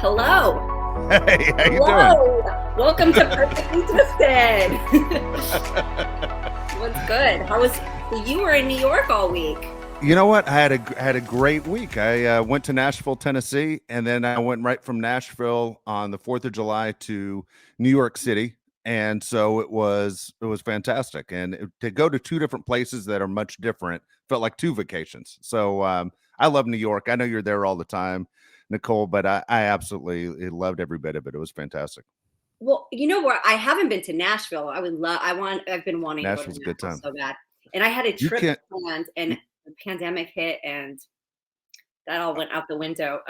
Hello. Hey, how you Hello. Welcome to Perfectly Twisted. What's good? So you were in New York all week. You know what? I had a great week. I went to Nashville, Tennessee, and then I went right from Nashville on the 4th of July to New York City. And so it was fantastic. And to go to two different places that are much different felt like two vacations. So I love New York. I know you're there all the time, Nicole, but I absolutely loved every bit of it. It was fantastic. Well, you know what? I haven't been to Nashville. I've been wanting to go to Nashville's a good Nashville time. so bad. And I had a You trip can't. planned and the pandemic hit and that all went out the window.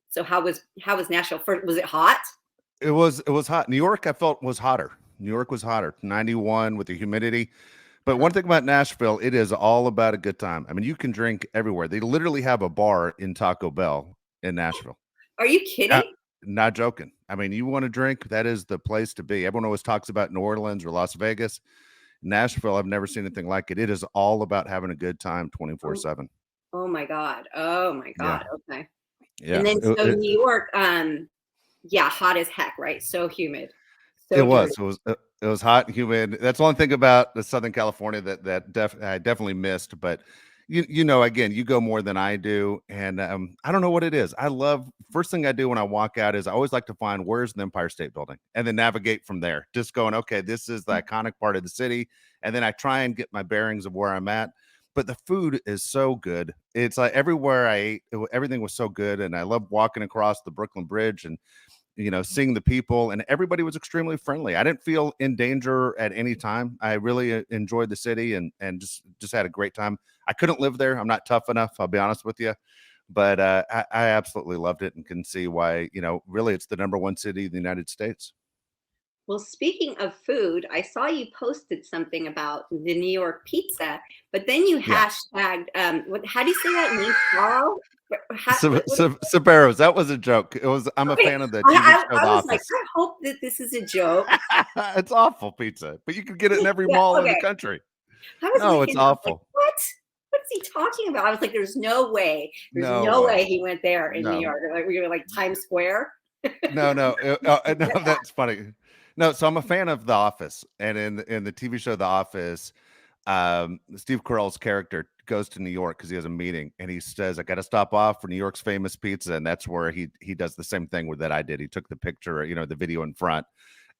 So how was Nashville? Was it hot? It was hot. New York, I felt was hotter. New York was hotter, 91 with the humidity. But one thing about Nashville, it is all about a good time. I mean, you can drink everywhere. They literally have a bar in Taco Bell in Nashville. Are you Uh, kidding? Not joking. I mean, you want to drink, that is the place to be. Everyone always talks about New Orleans or Las Vegas. Nashville, I've never seen anything like it. It is all about having a good time Oh, 24/7. oh my God. Oh my Yeah. God. Okay. And Yeah. then so New York, yeah, hot as heck, right? So humid, It so dirty. was. It was hot and humid. That's one thing about the Southern California that I definitely missed. But again, you go more than I do, and I don't know what it is. I love first thing I do when I walk out is I always like to find where's the Empire State Building, and then navigate from there. Just going, okay, this is the iconic part of the city, and then I try and get my bearings of where I'm at. But the food is so good. It's like everywhere I ate, everything was so good, and I love walking across the Brooklyn Bridge and seeing the people, and everybody was extremely friendly. I didn't feel in danger at any time. I really enjoyed the city and just had a great time. I couldn't live there. I'm not tough enough. I'll be honest with you, but I absolutely loved it and can see why. Really, it's the number one city in the United States. Well, speaking of food, I saw you posted something about the New York pizza, but then you Yeah. hashtagged, how do you say that name? Carl? Sabaros, that was a joke. I'm a Okay, fan of the TV show I The was like, Office. I hope that this is a joke. It's awful pizza, but you can get it in every Yeah, mall in the okay. country. I was No, it's looking, I was like, awful. what? What is he talking about? I was like, there's no way. There's No no way. way he went there in New No. York. Like we were like Times Square. No, no, no, that's funny. No, so I'm a fan of The Office, and in the TV show The Office, Steve Carell's character goes to New York because he has a meeting, and he says, "I got to stop off for New York's famous pizza," and that's where he does the same thing with that I did. He took the picture, the video in front,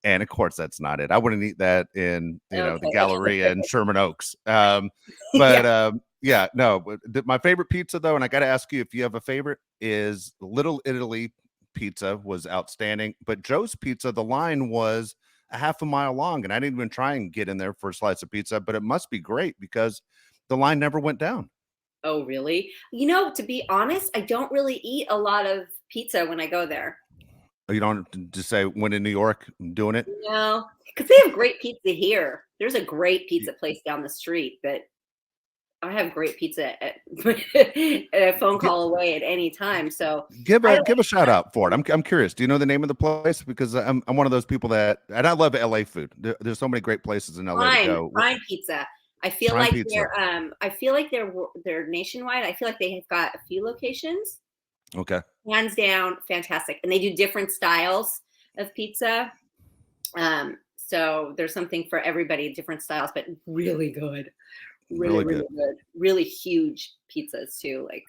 and of course that's not it. I wouldn't eat that in the Okay. Galleria in Sherman Oaks. Yeah. But yeah, no. But my favorite pizza though, and I got to ask you if you have a favorite, is Little Italy pizza was outstanding. But Joe's Pizza, the line was a half a mile long, and I didn't even try and get in there for a slice of pizza. But it must be great because the line never went down. Oh, really? To be honest, I don't really eat a lot of pizza when I go there. You don't just say when in New York doing it. No, because they have great pizza here. There's a great pizza place down the street that I have great pizza at a phone Gi- call away at any time. So Give I a don't give a shout out for it. I'm curious. Do you know the name of the place? Because I'm one of those people that, and I love LA food. There's so many great places in LA to go. Prime Pizza. I feel Prime like Pizza. they're nationwide. I feel like they have got a few locations. Okay. Hands down, fantastic. And they do different styles of pizza. So there's something for everybody, different styles, but really good. Really, Really really good. good. Really huge pizzas too, like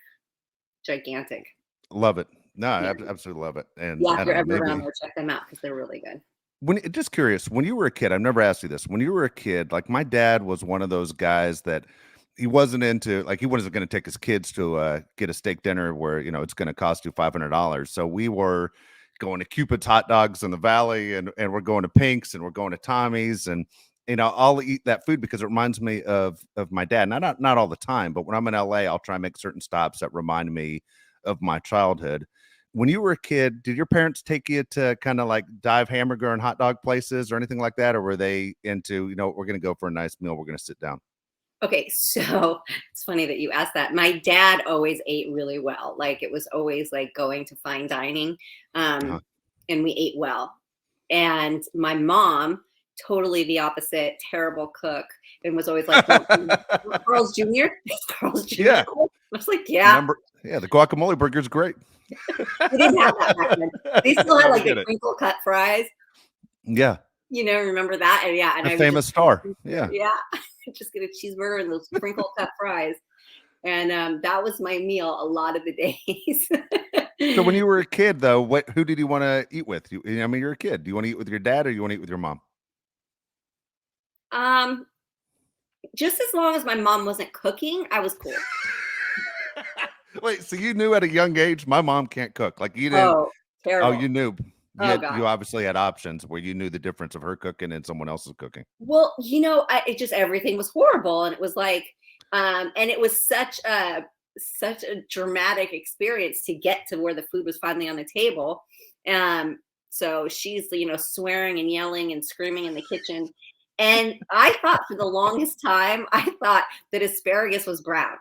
gigantic. Love it. No, I Yeah. absolutely love it. And Yeah, I if you're don't know, ever around maybe there, check them out because they're really good. just curious, when you were a kid, I've never asked you this. When you were a kid, like my dad was one of those guys that he wasn't into, like he wasn't going to take his kids to get a steak dinner where, it's going to cost you $500. So we were going to Cupid's Hot Dogs in the Valley, and we're going to Pink's, and we're going to Tommy's, and I'll eat that food because it reminds me of my dad. Not all the time, but when I'm in LA, I'll try and make certain stops that remind me of my childhood. When you were a kid, did your parents take you to kind of like dive hamburger and hot dog places or anything like that? Or were they into, we're going to go for a nice meal, we're going to sit down? Okay, so it's funny that you asked that. My dad always ate really well. Like it was always like going to fine dining, Uh-huh. and we ate well. And my mom, totally the opposite, terrible cook, and was always like, Carl's Jr. Carl's Jr. Yeah. cook? I was like, yeah. Yeah, the guacamole burger is great. We didn't have that back then. They still had like the crinkle cut fries. Yeah. Remember that? And yeah, and A I would famous star. Yeah. yeah, just get a cheeseburger and those crinkle cut fries. And that was my meal a lot of the days. So when you were a kid, though, who did you want to eat with? I mean, you're a kid. Do you want to eat with your dad or you want to eat with your mom? Just as long as my mom wasn't cooking, I was cool. Wait, so you knew at a young age, my mom can't cook. Like you didn't. Oh, terrible. Oh, you knew. God. You obviously had options where you knew the difference of her cooking and someone else's cooking. Well, it just everything was horrible, and it was like, and it was such a dramatic experience to get to where the food was finally on the table. So she's swearing and yelling and screaming in the kitchen, and I thought for the longest time I thought that asparagus was brown.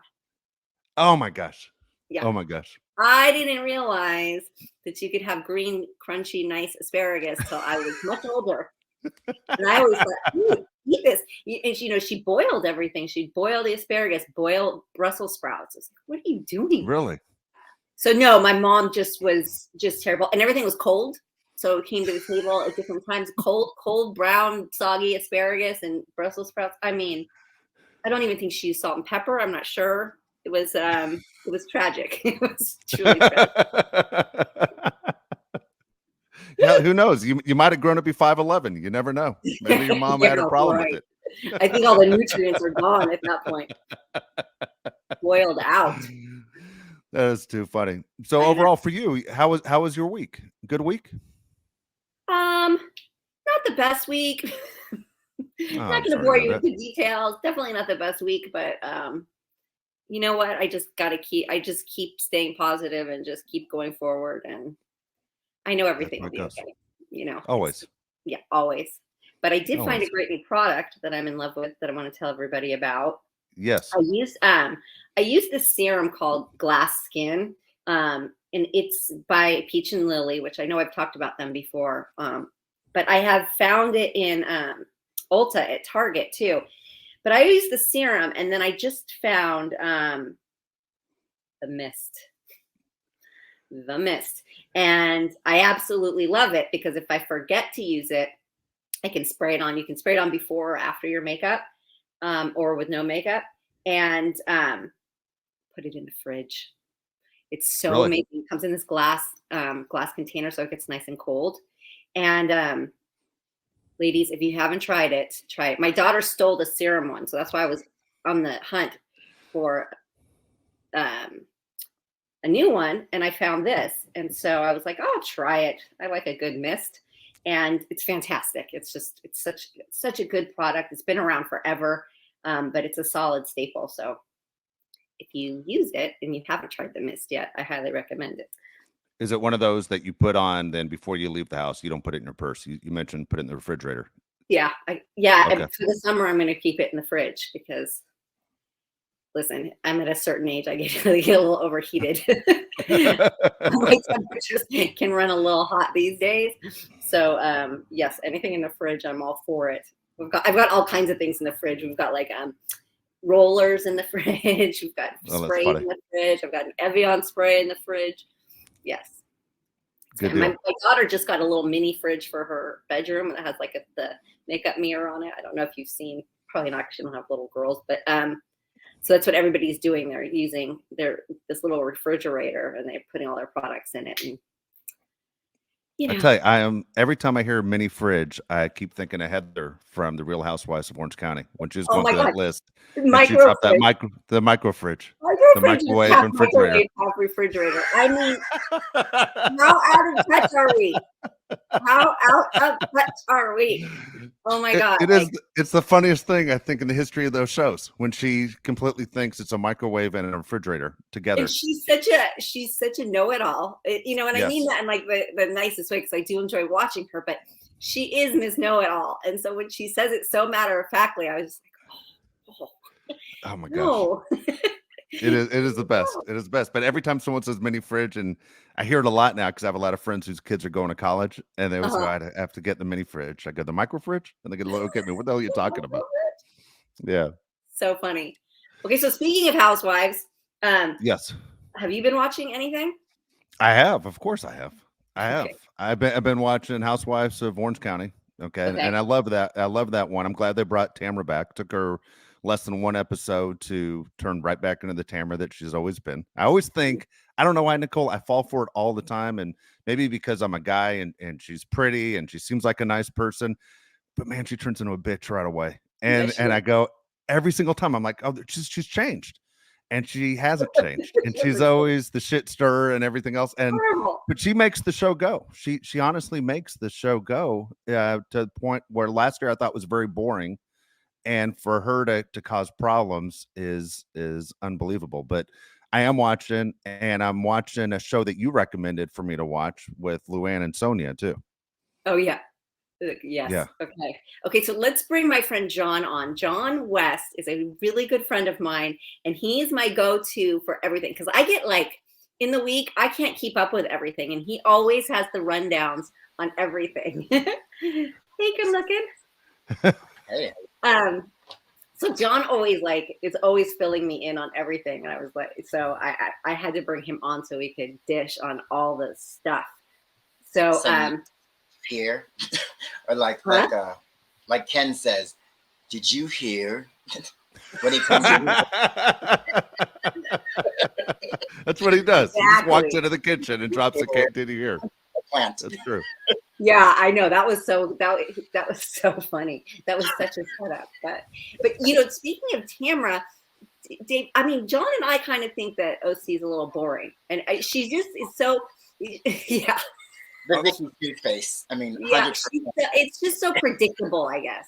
Oh my gosh! Yeah. Oh my gosh! I didn't realize that you could have green, crunchy, nice asparagus till I was much older. And I always thought, eat this. And she boiled everything. She'd boil the asparagus, boil Brussels sprouts. I was like, what are you doing? Really? So no, my mom was just terrible. And everything was cold. So it came to the table at different times. Cold, brown, soggy asparagus and Brussels sprouts. I mean, I don't even think she used salt and pepper. I'm not sure. It was tragic. It was truly tragic. Yeah, who knows? You might have grown up to be 5'11". You never know. Maybe your mom had a problem with it. I think all the nutrients are gone at that point. Boiled out. That is too funny. So overall for you, how was your week? Good week? Not the best week. Not going to bore you with the details. Definitely not the best week, but you know what? I just keep staying positive and just keep going forward. And I know everything will be okay. Always. Yeah, always. But I did find a great new product that I'm in love with that I want to tell everybody about. Yes. I used this serum called Glass Skin. And it's by Peach and Lily, which I know I've talked about them before. But I have found it in Ulta at Target too. But I used the serum, and then I just found the mist. The mist. And I absolutely love it because if I forget to use it, I can spray it on. You can spray it on before or after your makeup, or with no makeup, and put it in the fridge. It's so amazing. It comes in this glass container, so it gets nice and cold. And ladies, if you haven't tried it, try it. My daughter stole the serum one, so that's why I was on the hunt for a new one, and I found this, and so I was like, oh, I'll try it. I like a good mist, and it's fantastic. It's such a good product. It's been around forever, but it's a solid staple. So if you use it and you haven't tried the mist yet, I highly recommend it. Is it one of those that you put on then before you leave the house? You don't put it in your purse. You mentioned put it in the refrigerator. Yeah. Okay. And for the summer, I'm going to keep it in the fridge because, listen, I'm at a certain age. I get a little overheated. My temperatures can run a little hot these days. So yes, anything in the fridge, I'm all for it. I've got all kinds of things in the fridge. We've got like rollers in the fridge. We've got spray in the fridge. I've got an Evian spray in the fridge. Yes. Good my daughter just got a little mini fridge for her bedroom that has like the makeup mirror on it. I don't know if you've seen, probably not, because you don't have little girls, but so that's what everybody's doing. They're using this little refrigerator and they're putting all their products in it. And I tell you, every time I hear mini fridge, I keep thinking of Heather from the Real Housewives of Orange County when she was going through that list. She dropped that the micro fridge, the microwave and refrigerator. Refrigerator. I mean, how out of touch are we? How out of touch are we? Oh my God! It's the funniest thing I think in the history of those shows when she completely thinks it's a microwave and a refrigerator together. And she's such a know-it-all, and I mean that in like the nicest way because I do enjoy watching her. But she is Miss Know-it-all, and so when she says it so matter-of-factly, I was just like, oh my gosh. No. It is the best. It is the best. But every time someone says mini fridge, and I hear it a lot now because I have a lot of friends whose kids are going to college, and they always go, I have to get the mini fridge. I go, the micro fridge? And they go, look at me. What the hell are you talking about? Yeah. So funny. Okay, so speaking of Housewives, yes. have you been watching anything? I have, of course, I have. I have. Okay. I've been watching Housewives of Orange County. Okay, and Okay. I love that. I love that one. I'm glad they brought Tamra back. Took her less than one episode to turn right back into the Tamra that she's always been. I always think, I don't know why, Nicole, I fall for it all the time, and maybe because I'm a guy and she's pretty and she seems like a nice person, but man, she turns into a bitch right away. And Yes, she and I is. go every single time, I'm like, oh, she's changed, and she hasn't changed, and she's always the shit stirrer and everything else. And Horrible. but she makes the show go. She honestly makes the show go to the point where last year I thought was very boring, and for her to cause problems is unbelievable. But I am watching, and I'm watching a show that you recommended for me to watch with Luann and Sonia too. Oh yeah. Yes. Yeah. Okay. Okay. So let's bring my friend John on. John West is a really good friend of mine, and he is my go-to for everything because I get like in the week I can't keep up with everything, and he always has the rundowns on everything. Hey, good looking. Hey, So John always like is always filling me in on everything, and I was like, so I had to bring him on so we could dish on all the stuff. So some here, or like Ken says, did you hear? When he comes in, That's what he does. He just walks Exactly. into the kitchen and drops a cake. Did you hear? the plant. That's true. Yeah, I know that was that was so funny. That was such a setup. But you know, speaking of Tamra, Dave, I mean, John and I kind of think that OC is a little boring, and she just is so. Yeah, The Vicky Cute face. I mean, yeah. 100%. It's just so predictable. I guess.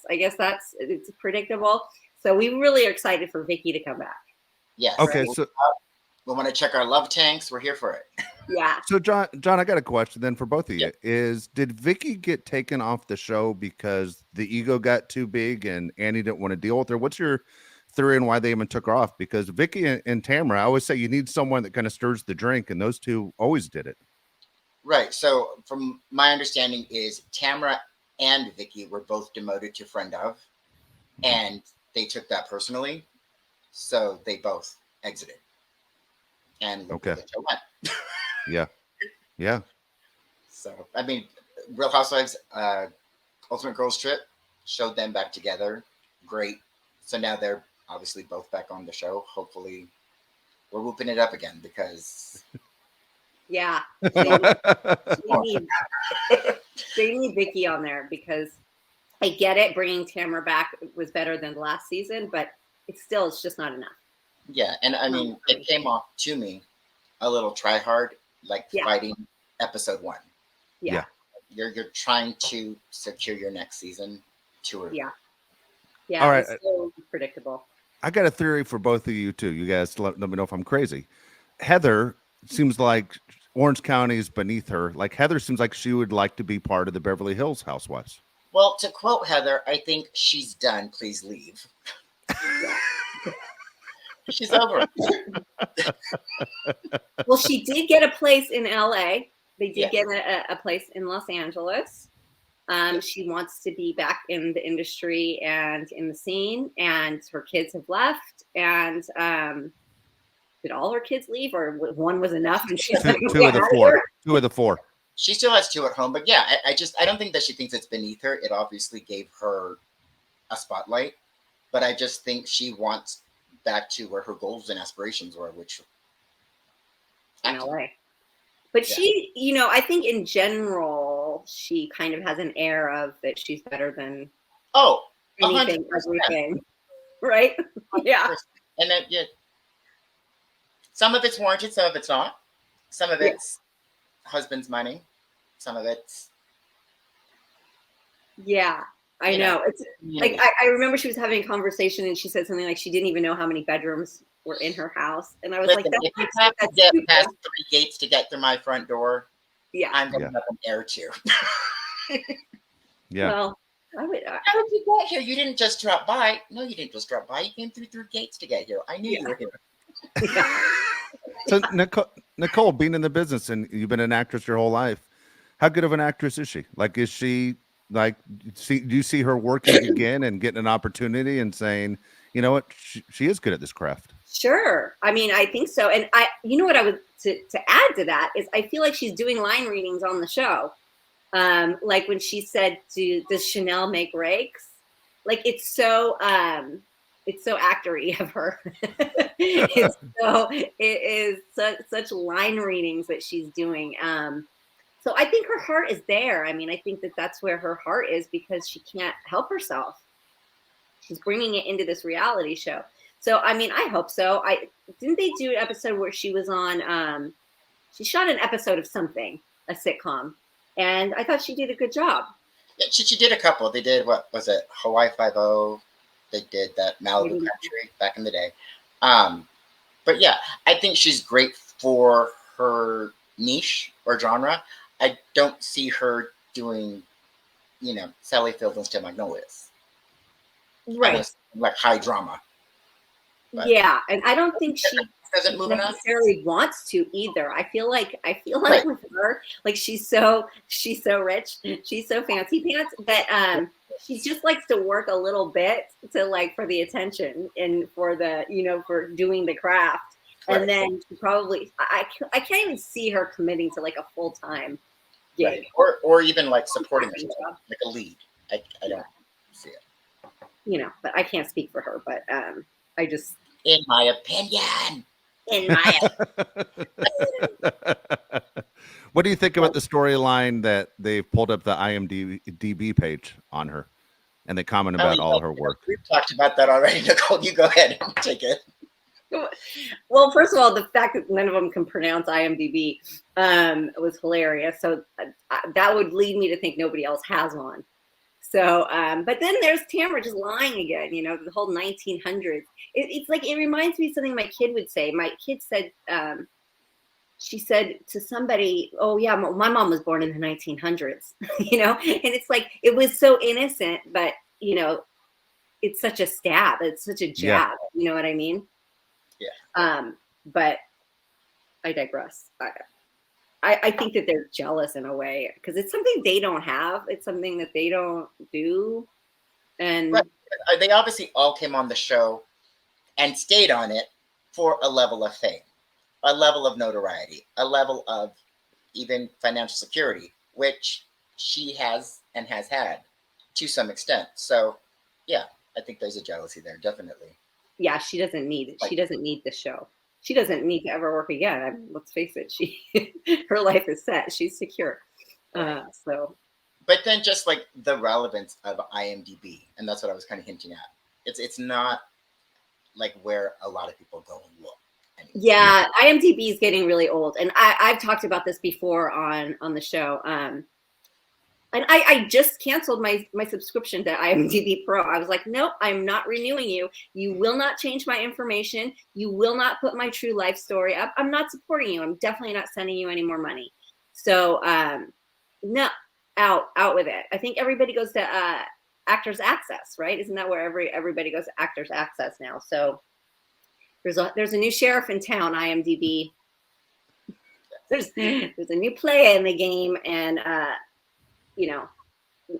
It's predictable. So we really are excited for Vicky to come back. Yes. Okay, We, so we want to check our love tanks. We're here for it. Yeah. so John, I got a question then for both of you. Yeah. Did Vicky get taken off the show because the ego got too big and Annie didn't want to deal with her? What's your theory on why they even took her off? Because Vicky and Tamara, I always say you need someone that kind of stirs the drink, and those two always did it. Right. So, from my understanding, is Tamara and Vicky were both demoted to friend of, and they took that personally. So they both exited, and look where Okay. the show went. Yeah. Yeah. So, I mean, Real Housewives, Ultimate Girls Trip showed them back together. Great. So now they're obviously both back on the show. Hopefully, we're whooping it up again because Yeah. They need, they need Vicky on there because I get it. Bringing Tamara back was better than last season, but it's just not enough. yeah. And I mean, it came off to me a little try hard, like Yeah. fighting episode 1. Yeah. You're trying to secure your next season tour. Yeah. Yeah. All right. It's so predictable. I got a theory for both of you too. You guys let me know if I'm crazy. Heather seems like Orange County is beneath her. Like Heather seems like she would like to be part of the Beverly Hills Housewives. Well, to quote Heather, I think she's done. Please leave. She's over it. Well, she did get a place in LA. They did Yes. get a place in Los Angeles. She wants to be back in the industry and in the scene, and her kids have left. And did all her kids leave, or one was enough? And she's like, Two of the four. Two of the four. She still has 2 at home, but yeah, I don't think that she thinks it's beneath her. It obviously gave her a spotlight, but I just think she wants back to where her goals and aspirations were, which in LA. But Yeah. she, you know, I think in general, she kind of has an air of that she's better than oh, anything, 100%. everything, right? Yeah. And then yeah, some of it's warranted, some of it's not. Some of Yeah. it's husband's money, some of it's Yeah, I You know. know, It's like I remember she was having a conversation and she said something like she didn't even know how many bedrooms were in her house, and I was listen, like, if you that's, have to that's get stupid. past 3 gates to get through my front door, Yeah. I'm gonna Yeah. have an air too. Yeah. Well, I would. How did you get here? You didn't just drop by. No, you didn't just drop by. You came through 3 gates to get here. I knew you were here. Yeah. So Nicole, being in the business and you've been an actress your whole life, how good of an actress is she? Like, is she like? Do you see her working again and getting an opportunity and saying, you know what, she is good at this craft? Sure. I mean, I think so. And you know what I would, to add to that is I feel like she's doing line readings on the show. Like when she said, does Chanel make rakes? Like it's so actory of her. It is such line readings that she's doing. So I think her heart is there. I mean, I think that's where her heart is because she can't help herself. She's bringing it into this reality show. So, I mean, I hope so. Didn't they do an episode where she was on, she shot an episode of something, a sitcom, and I thought she did a good job. Yeah, she did a couple. They did, what was it, Hawaii Five-0. They did that Malibu Country back in the day. But yeah, I think she's great for her niche or genre. I don't see her doing, Sally Field and Magnolias. Right. Like high drama. But yeah, and I don't think she doesn't move necessarily wants to either. I feel like right. with her, like she's so rich, she's so fancy pants that she just likes to work a little bit to like for the attention and for the for doing the craft. And then she probably I can't even see her committing to like a full-time gig. Right. Or even like supporting herself, like a lead. I don't see it. But I can't speak for her, but I just in my opinion. What do you think about the storyline that they pulled up the IMDB page on her and they comment about all her work? We've talked about that already, Nicole. You go ahead and take it. Well, first of all, the fact that none of them can pronounce IMDb was hilarious. So that would lead me to think nobody else has one. So, but then there's Tamara just lying again, the whole 1900s. It's like, it reminds me of something my kid would say. My kid said, she said to somebody, oh yeah, my mom was born in the 1900s, and it's like, it was so innocent, but it's such a stab. It's such a jab. Yeah. You know what I mean? Yeah. But I digress. I think that they're jealous in a way because it's something they don't have. It's something that they don't do. And they obviously all came on the show and stayed on it for a level of fame, a level of notoriety, a level of even financial security, which she has and has had to some extent. So yeah, I think there's a jealousy there, definitely. Yeah, she doesn't need it. She doesn't need the show. She doesn't need to ever work again. I mean, let's face it. Her life is set. She's secure. So. But then just like the relevance of IMDb, and that's what I was kind of hinting at. It's not like where a lot of people go and look. Yeah, IMDb is getting really old, and I've talked about this before on the show. And I just canceled my subscription to IMDb Pro. I was like, nope, I'm not renewing you. You will not change my information. You will not put my true life story up. I'm not supporting you. I'm definitely not sending you any more money. So no, out with it. I think everybody goes to Actors Access, right? Isn't that where everybody goes to Actors Access now? So there's a new sheriff in town, IMDb. There's a new player in the game, and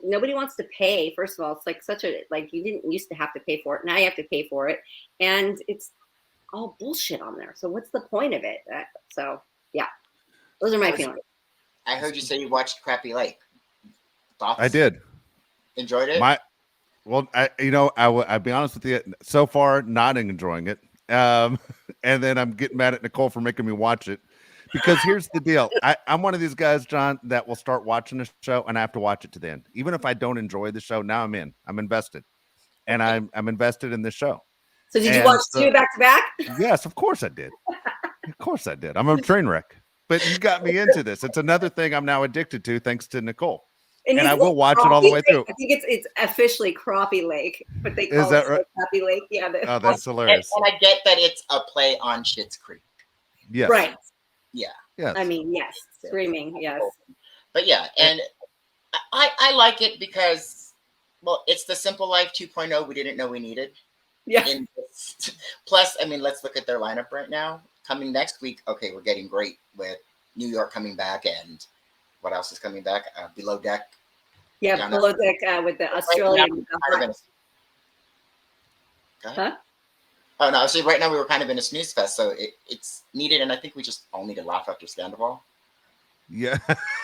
nobody wants to pay. First of all, it's like you didn't used to have to pay for it. Now you have to pay for it. And it's all bullshit on there. So what's the point of it? So yeah, those are my feelings. I heard you say you watched Crappie Lake. Thoughts? I did. Enjoyed it? I'll be honest with you. So far, not enjoying it. And then I'm getting mad at Nicole for making me watch it. Because here's the deal. I'm one of these guys, John, that will start watching a show and I have to watch it to the end. Even if I don't enjoy the show, now I'm in. I'm invested. And I'm invested in this show. So did you watch two back to back? Yes, of course I did. Of course I did. I'm a train wreck. But you got me into this. It's another thing I'm now addicted to thanks to Nicole. And I will watch it all the way through. I think it's officially Crappie Lake, but they call it Crappie Lake. Yeah. Oh, that's hilarious. And I get that it's a play on Schitt's Creek. Yes. Right. Yeah. Yes. I mean, yes. Screaming, yes. But yeah, and I like it because, well, it's the Simple Life 2.0 we didn't know we needed. Yeah. Plus, I mean, let's look at their lineup right now. Coming next week, okay, we're getting great with New York coming back, and what else is coming back? Below Deck. Yeah, Below Deck with the Australian. Huh? Oh no, actually right now we were kind of in a snooze fest, so it's needed, and I think we just all need to laugh after Scandal. Yeah.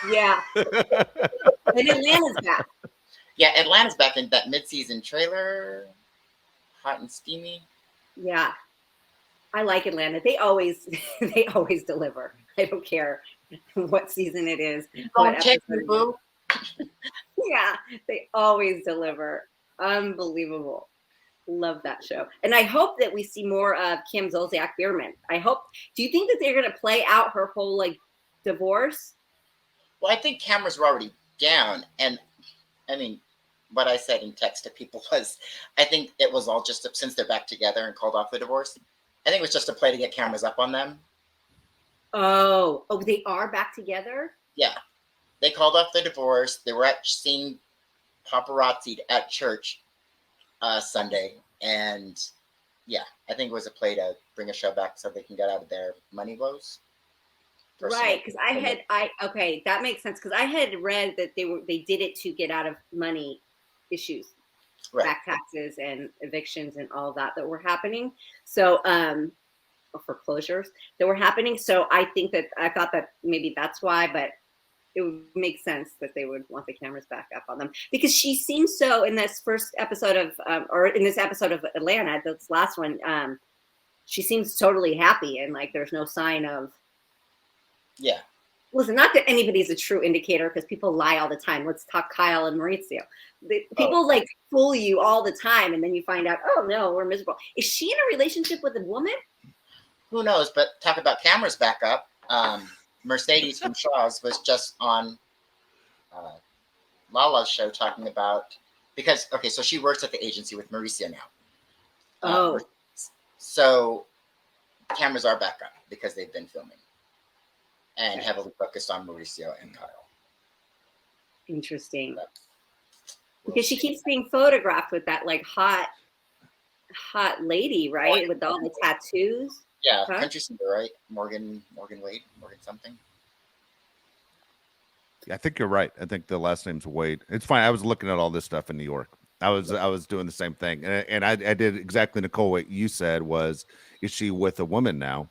Yeah. And Atlanta's back. Yeah, Atlanta's back in that mid-season trailer. Hot and steamy. Yeah. I like Atlanta. They always deliver. I don't care what season it is. What Check episode me, boo. Yeah, they always deliver. Unbelievable. Love that show. And I hope that we see more of Kim Zolciak Biermann. Do you think that they're going to play out her whole like divorce? Well, I think cameras were already down. And I mean, what I said in text to people was, I think it was all just since they're back together and called off the divorce. I think it was just a play to get cameras up on them. Oh, they are back together? Yeah. They called off the divorce. They were seen paparazzi at church Sunday. And yeah, I think it was a play to bring a show back so they can get out of their money woes. Right, because that makes sense. Because I had read that they did it to get out of money issues, right. Back taxes and evictions and all that were happening. So, or foreclosures that were happening. So I thought that maybe that's why, but it would make sense that they would want the cameras back up on them because she seems so in this first episode of, or in this episode of Atlanta, this last one, she seems totally happy and like there's no sign of. Yeah. Listen, not that anybody's a true indicator because people lie all the time. Let's talk Kyle and Mauricio. People like fool you all the time, and then you find out, oh no, we're miserable. Is she in a relationship with a woman? Who knows? But talk about cameras back up. Mercedes from Shaw's was just on Lala's show talking about so she works at the agency with Mauricio now. So cameras are back up because they've been filming and heavily focused on Mauricio and Kyle. Interesting. Because she keeps being photographed with that like hot lady, right? With all the tattoos. Yeah, country singer, right? Morgan Wade, Morgan something. I think you're right. I think the last name's Wade. It's fine. I was looking at all this stuff in New York. I was doing the same thing, and I did exactly, Nicole, what you said was, is she with a woman now?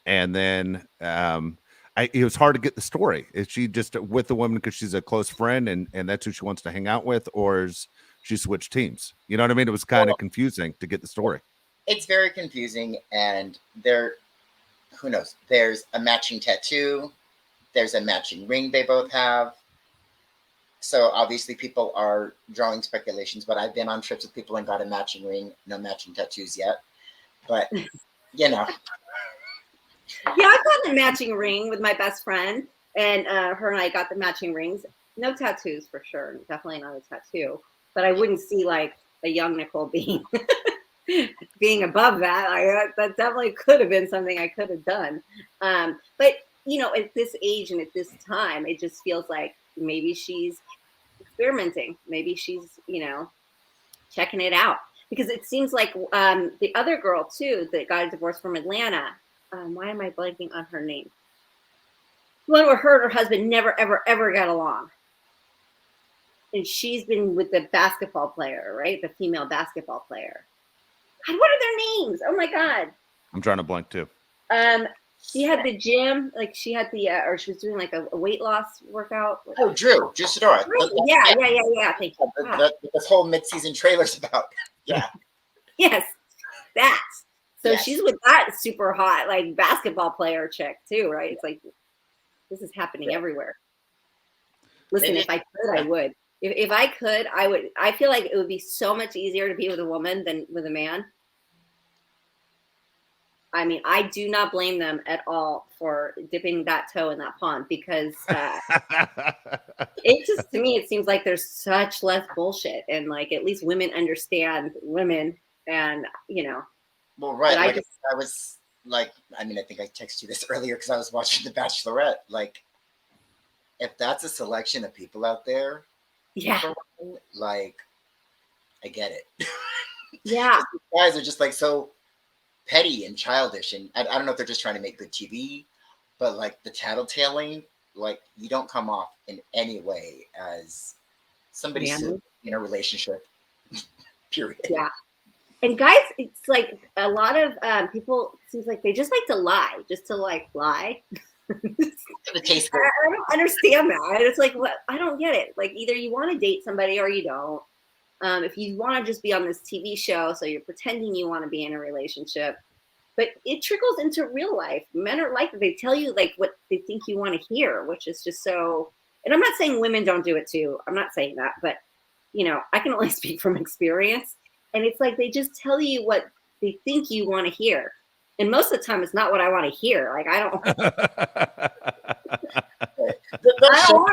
And then it was hard to get the story. Is she just with the woman because she's a close friend and that's who she wants to hang out with, or is she switched teams? You know what I mean? It was kind of confusing to get the story. It's very confusing, and who knows? There's a matching tattoo. There's a matching ring they both have. So obviously people are drawing speculations, but I've been on trips with people and got a matching ring, no matching tattoos yet. But, you know. Yeah, I got the matching ring with my best friend, and her and I got the matching rings. No tattoos for sure. Definitely not a tattoo. But I wouldn't see like a young Nicole being above that. That definitely could have been something I could have done. But, you know, at this age and at this time, it just feels like maybe she's experimenting. Maybe she's, you know, checking it out. Because it seems like the other girl, too, that got a divorce from Atlanta, why am I blanking on her name? The one where her and her husband never, ever, ever got along. And she's been with the basketball player, right? The female basketball player. God, what are their names? Oh, my God. I'm trying to blank, too. She had the gym, like she had or she was doing like a weight loss workout. Oh, Drew Sidora. Yeah. Thank you. This whole mid-season trailer's about. Yeah. Yes, that. So she's with that super hot like basketball player chick too, right? It's like this is happening everywhere. Listen, if I could, I would. If I could, I would. I feel like it would be so much easier to be with a woman than with a man. I mean, I do not blame them at all for dipping that toe in that pond because it just, to me, it seems like there's such less bullshit and like at least women understand women and, you know. Well, right. Like I was like, I mean, I think I texted you this earlier because I was watching The Bachelorette. Like, if that's a selection of people out there, like, I get it. Yeah. These guys are just like so petty and childish, and I don't know if they're just trying to make good TV, but like the tattletaling, like you don't come off in any way as somebody in a relationship. Period. Yeah. And guys, it's like a lot of people seems like they just like to lie, just to like lie. The taste good. I don't understand that. It's like, what? I don't get it. Like, either you want to date somebody or you don't. If you want to just be on this TV show, so you're pretending you want to be in a relationship, but it trickles into real life. Men are like, they tell you like what they think you want to hear, which is just so. And I'm not saying women don't do it too. I'm not saying that, but you know, I can only speak from experience. And it's like they just tell you what they think you want to hear. And most of the time, it's not what I want to hear. Like, I don't want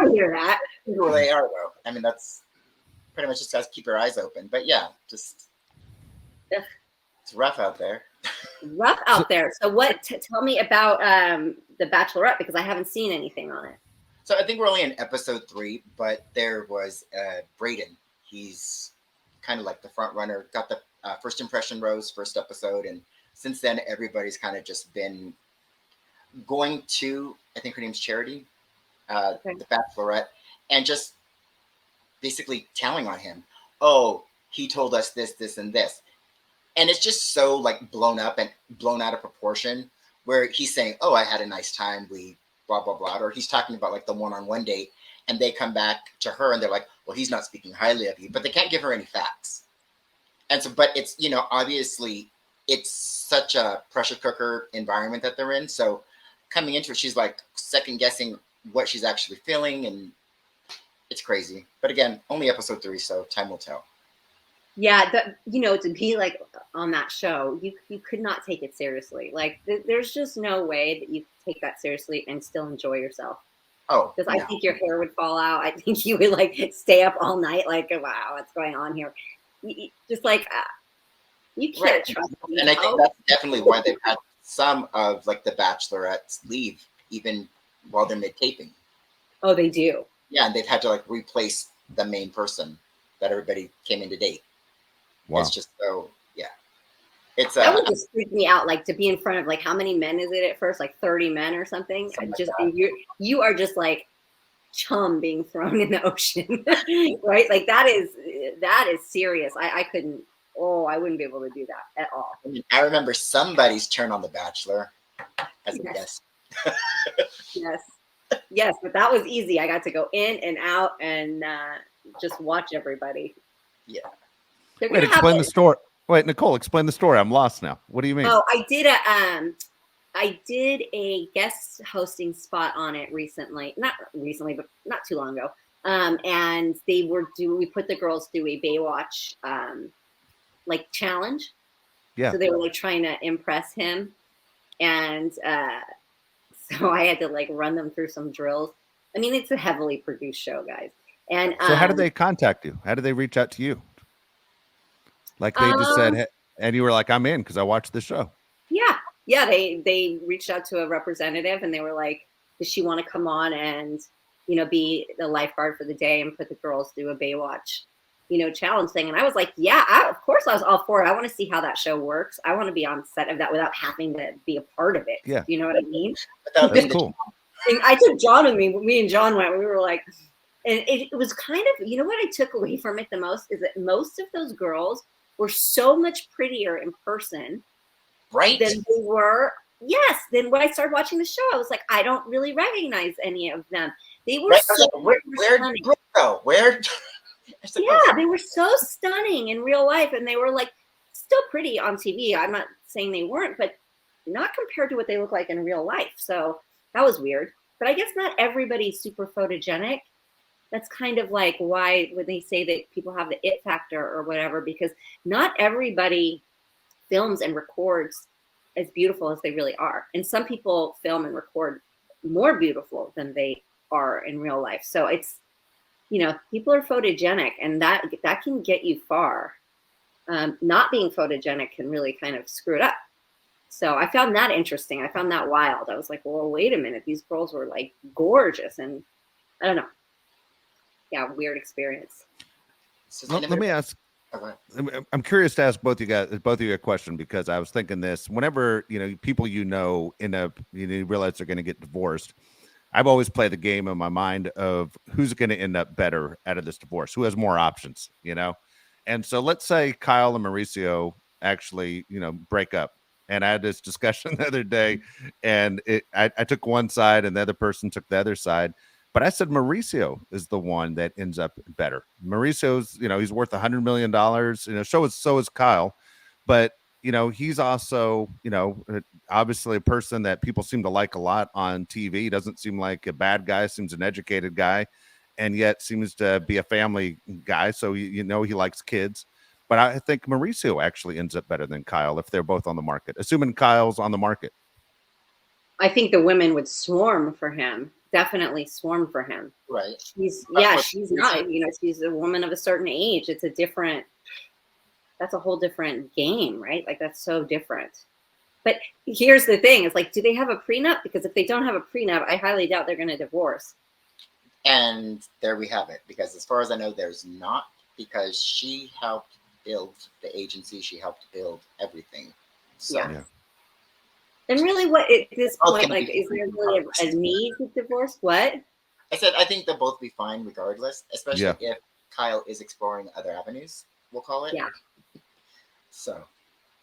to hear that. Who they are, though. I mean, that's pretty much just guys keep your eyes open. But yeah, just it's rough out there. Rough out there. So what? Tell me about the Bachelorette, because I haven't seen anything on it. So I think we're only in episode 3, but there was Braden. He's kind of like the front runner. Got the first impression rose first episode, and since then everybody's kind of just been going to, I think her name's Charity, the Bachelorette, and just basically telling on him. Oh, he told us this, this, and this. And it's just so like blown up and blown out of proportion, where he's saying, oh, I had a nice time, we blah, blah, blah. Or he's talking about like the one-on-one date, and they come back to her and they're like, well, he's not speaking highly of you, but they can't give her any facts. And so, but it's, you know, obviously it's such a pressure cooker environment that they're in. So coming into it, she's like second guessing what she's actually feeling, and it's crazy. But again, only episode 3, so time will tell. Yeah, you know, to be like on that show, you could not take it seriously. Like, there's just no way that you could take that seriously and still enjoy yourself. Oh, because I think your hair would fall out. I think you would like stay up all night, like, wow, what's going on here? Just like you can't trust me. And I think that's definitely why they've had some of like the Bachelorettes leave even while they're mid taping. Oh, they do. Yeah, and they've had to like replace the main person that everybody came in to date. Wow. It's just so, yeah. It's that would just freak me out. Like, to be in front of like, how many men is it at first? Like 30 men or something. And just you are just like chum being thrown in the ocean, right? Like that is serious. I couldn't. Oh, I wouldn't be able to do that at all. I mean, I remember somebody's turn on The Bachelor as a guest. Yes, but that was easy. I got to go in and out and just watch everybody. Yeah. Wait, explain the story. Wait, Nicole, explain the story. I'm lost now. What do you mean? Oh, I did a guest hosting spot on it recently. Not recently, but not too long ago. And we put the girls through a Baywatch like challenge. Yeah. So they were like trying to impress him. And so I had to like run them through some drills. I mean, it's a heavily produced show, guys. And so how did they contact you? How did they reach out to you? Like they just said, hey, and you were like, I'm in because I watched the show. Yeah. They reached out to a representative and they were like, does she want to come on and, you know, be the lifeguard for the day and put the girls through a Baywatch, you know, challenge thing? And I was like, yeah, of course I was all for it. I want to see how that show works. I want to be on set of that without having to be a part of it. Yeah. You know what I mean? That's cool. And I took John with me. Me and John went. We were like, and it was kind of, you know what I took away from it the most is that most of those girls were so much prettier in person, right? Than they were. Yes. Then when I started watching the show, I was like, I don't really recognize any of them. They were so stunning. Where? Yeah, they were so stunning in real life, and they were like still pretty on TV. I'm not saying they weren't, but not compared to what they look like in real life. So that was weird. But I guess not everybody's super photogenic. That's kind of like why when they say that people have the it factor or whatever, because not everybody films and records as beautiful as they really are. And some people film and record more beautiful than they are in real life. So it's, you know, people are photogenic, and that can get you far. Not being photogenic can really kind of screw it up. So I found that interesting. I found that wild. I was like, well, wait a minute. These girls were like gorgeous, and I don't know. Yeah, weird experience. Well, let me ask. I'm curious to ask both of you a question, because I was thinking this. Whenever people end up realize they're going to get divorced, I've always played the game in my mind of who's going to end up better out of this divorce, who has more options, And so let's say Kyle and Mauricio actually, break up. And I had this discussion the other day, and I took one side and the other person took the other side. But I said Mauricio is the one that ends up better. Mauricio's, he's worth $100 million. So is Kyle. But, he's also, obviously a person that people seem to like a lot on TV. He doesn't seem like a bad guy, seems an educated guy, and yet seems to be a family guy. So, he likes kids. But I think Mauricio actually ends up better than Kyle if they're both on the market, assuming Kyle's on the market. I think the women would swarm for him. Definitely swarm for him. Right. She's not, she's a woman of a certain age. That's a whole different game, right? Like, that's so different. But here's the thing. It's like, do they have a prenup? Because if they don't have a prenup, I highly doubt they're going to divorce. And there we have it. Because as far as I know, there's not, because she helped build the agency. She helped build everything. So. Yeah. And really, what at this point, like, is there really a need to divorce? What? I said, I think they'll both be fine regardless, especially if Kyle is exploring other avenues, we'll call it. Yeah. So.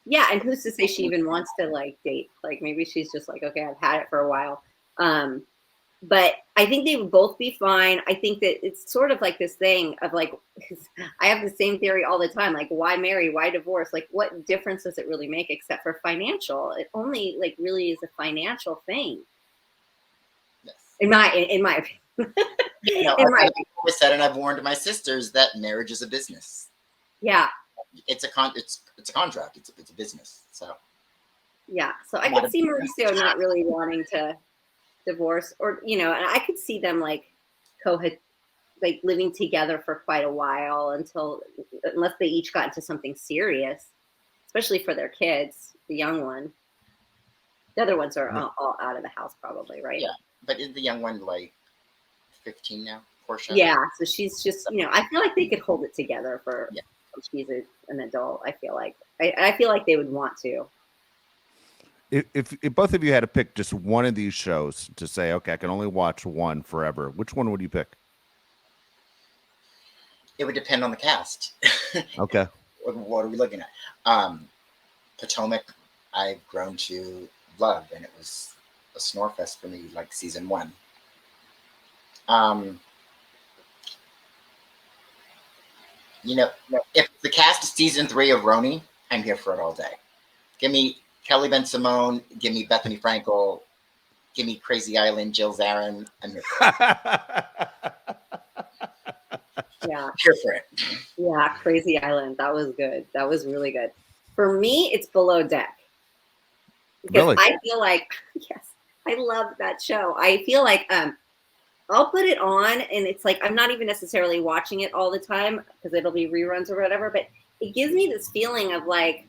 Yeah, and who's to say she even wants to, like, date? Like, maybe she's just like, okay, I've had it for a while. But I think they would both be fine. I think that it's sort of like this thing of, like, I have the same theory all the time. Like, why marry? Why divorce? Like, what difference does it really make except for financial? It only, like, really is a financial thing. Yes. In my opinion. I've always said, and I've warned my sisters, that marriage is a business. Yeah. It's a contract. It's a business. So. Yeah. So I could see Mauricio not really wanting to divorce, or and I could see them like like living together for quite a while unless they each got into something serious, especially for their kids, the young one. The other ones are all out of the house probably, right? Yeah, but is the young one like 15 now, Portia? Yeah, so she's just I feel like they could hold it together for she's an adult. I feel like they would want to. If both of you had to pick just one of these shows to say, okay, I can only watch one forever, which one would you pick? It would depend on the cast. Okay. What are we looking at? Potomac, I've grown to love, and it was a snore fest for me, like season 1. If the cast is season 3 of Roni, I'm here for it all day. Give me Kelly Ben Simone, give me Bethany Frankel, give me Crazy Island, Jill Zarin. I'm here for it. Yeah. Here for it. Yeah, Crazy Island. That was good. That was really good. For me, it's Below Deck. Because really? I feel like, yes, I love that show. I feel like I'll put it on, and it's like I'm not even necessarily watching it all the time because it'll be reruns or whatever, but it gives me this feeling of like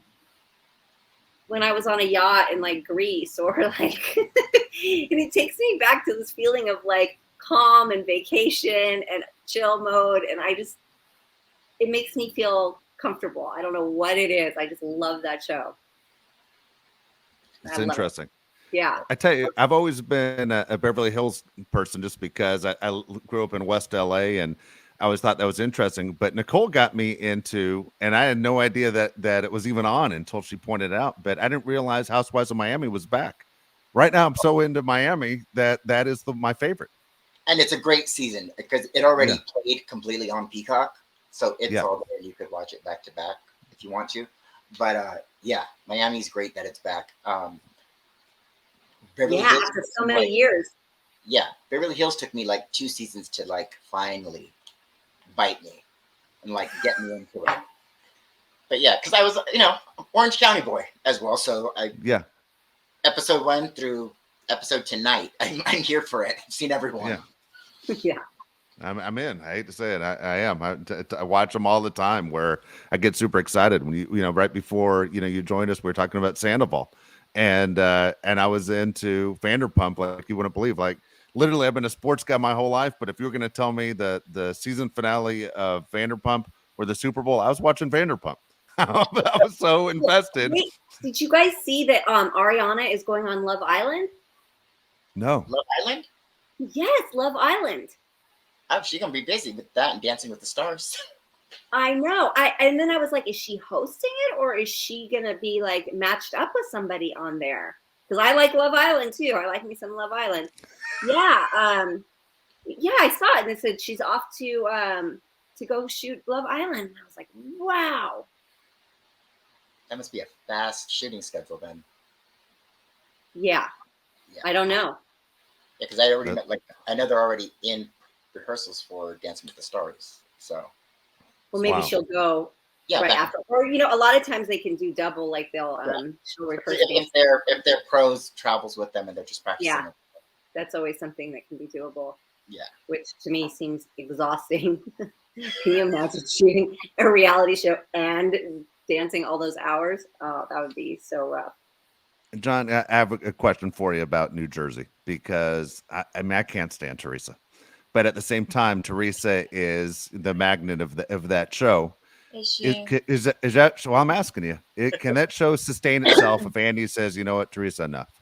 when I was on a yacht in like Greece, or like and it takes me back to this feeling of like calm and vacation and chill mode, and it makes me feel comfortable. I don't know what it is. I just love that show. It's interesting. Yeah. I tell you, I've always been a Beverly Hills person just because I grew up in West LA, and I always thought that was interesting. But Nicole got me into, and I had no idea that it was even on until she pointed it out. But I didn't realize Housewives of Miami was back. Right now, I'm so into Miami that is my favorite. And it's a great season because it already played completely on Peacock. So it's all there. You could watch it back to back if you want to. But Miami's great that it's back. Beverly Hills after so many years. Yeah, Beverly Hills took me like 2 seasons to like finally bite me and like get me into it. But yeah, because I was, Orange County boy as well. So episode 1 through episode tonight, I'm here for it. I've seen everyone. Yeah. I'm in. I hate to say it. I am. I watch them all the time where I get super excited when right before, you joined us, we were talking about Sandoval. And I was into Vanderpump, like you wouldn't believe. Like literally, I've been a sports guy my whole life. But if you were going to tell me the season finale of Vanderpump or the Super Bowl, I was watching Vanderpump. I was so invested. Wait, did you guys see that Ariana is going on Love Island? No. Love Island? Yes, Love Island. Oh, she's gonna be busy with that and Dancing with the Stars. I know. And then I was like, is she hosting it or is she gonna be like matched up with somebody on there? Because I like Love Island too. I like me some Love Island. Yeah. Yeah, I saw it and it said she's off to go shoot Love Island. And I was like, wow. That must be a fast shooting schedule then. Yeah. Yeah. I don't know. Yeah, because I already met, like, I know they're already in rehearsals for Dancing with the Stars. So, Well, maybe Wow. she'll go yeah, right that- after. Or a lot of times they can do double, like they'll she'll rehearse. if their pros travels with them and they're just practicing. Yeah. That's always something that can be doable. Yeah. Which to me seems exhausting. Can you imagine shooting a reality show and dancing all those hours? Oh, that would be so rough. John, I have a question for you about New Jersey because I mean I can't stand Teresa, but at the same time, Teresa is the magnet of that show. Is that? So I'm asking you, can that show sustain itself if Andy says, you know what, Teresa, enough?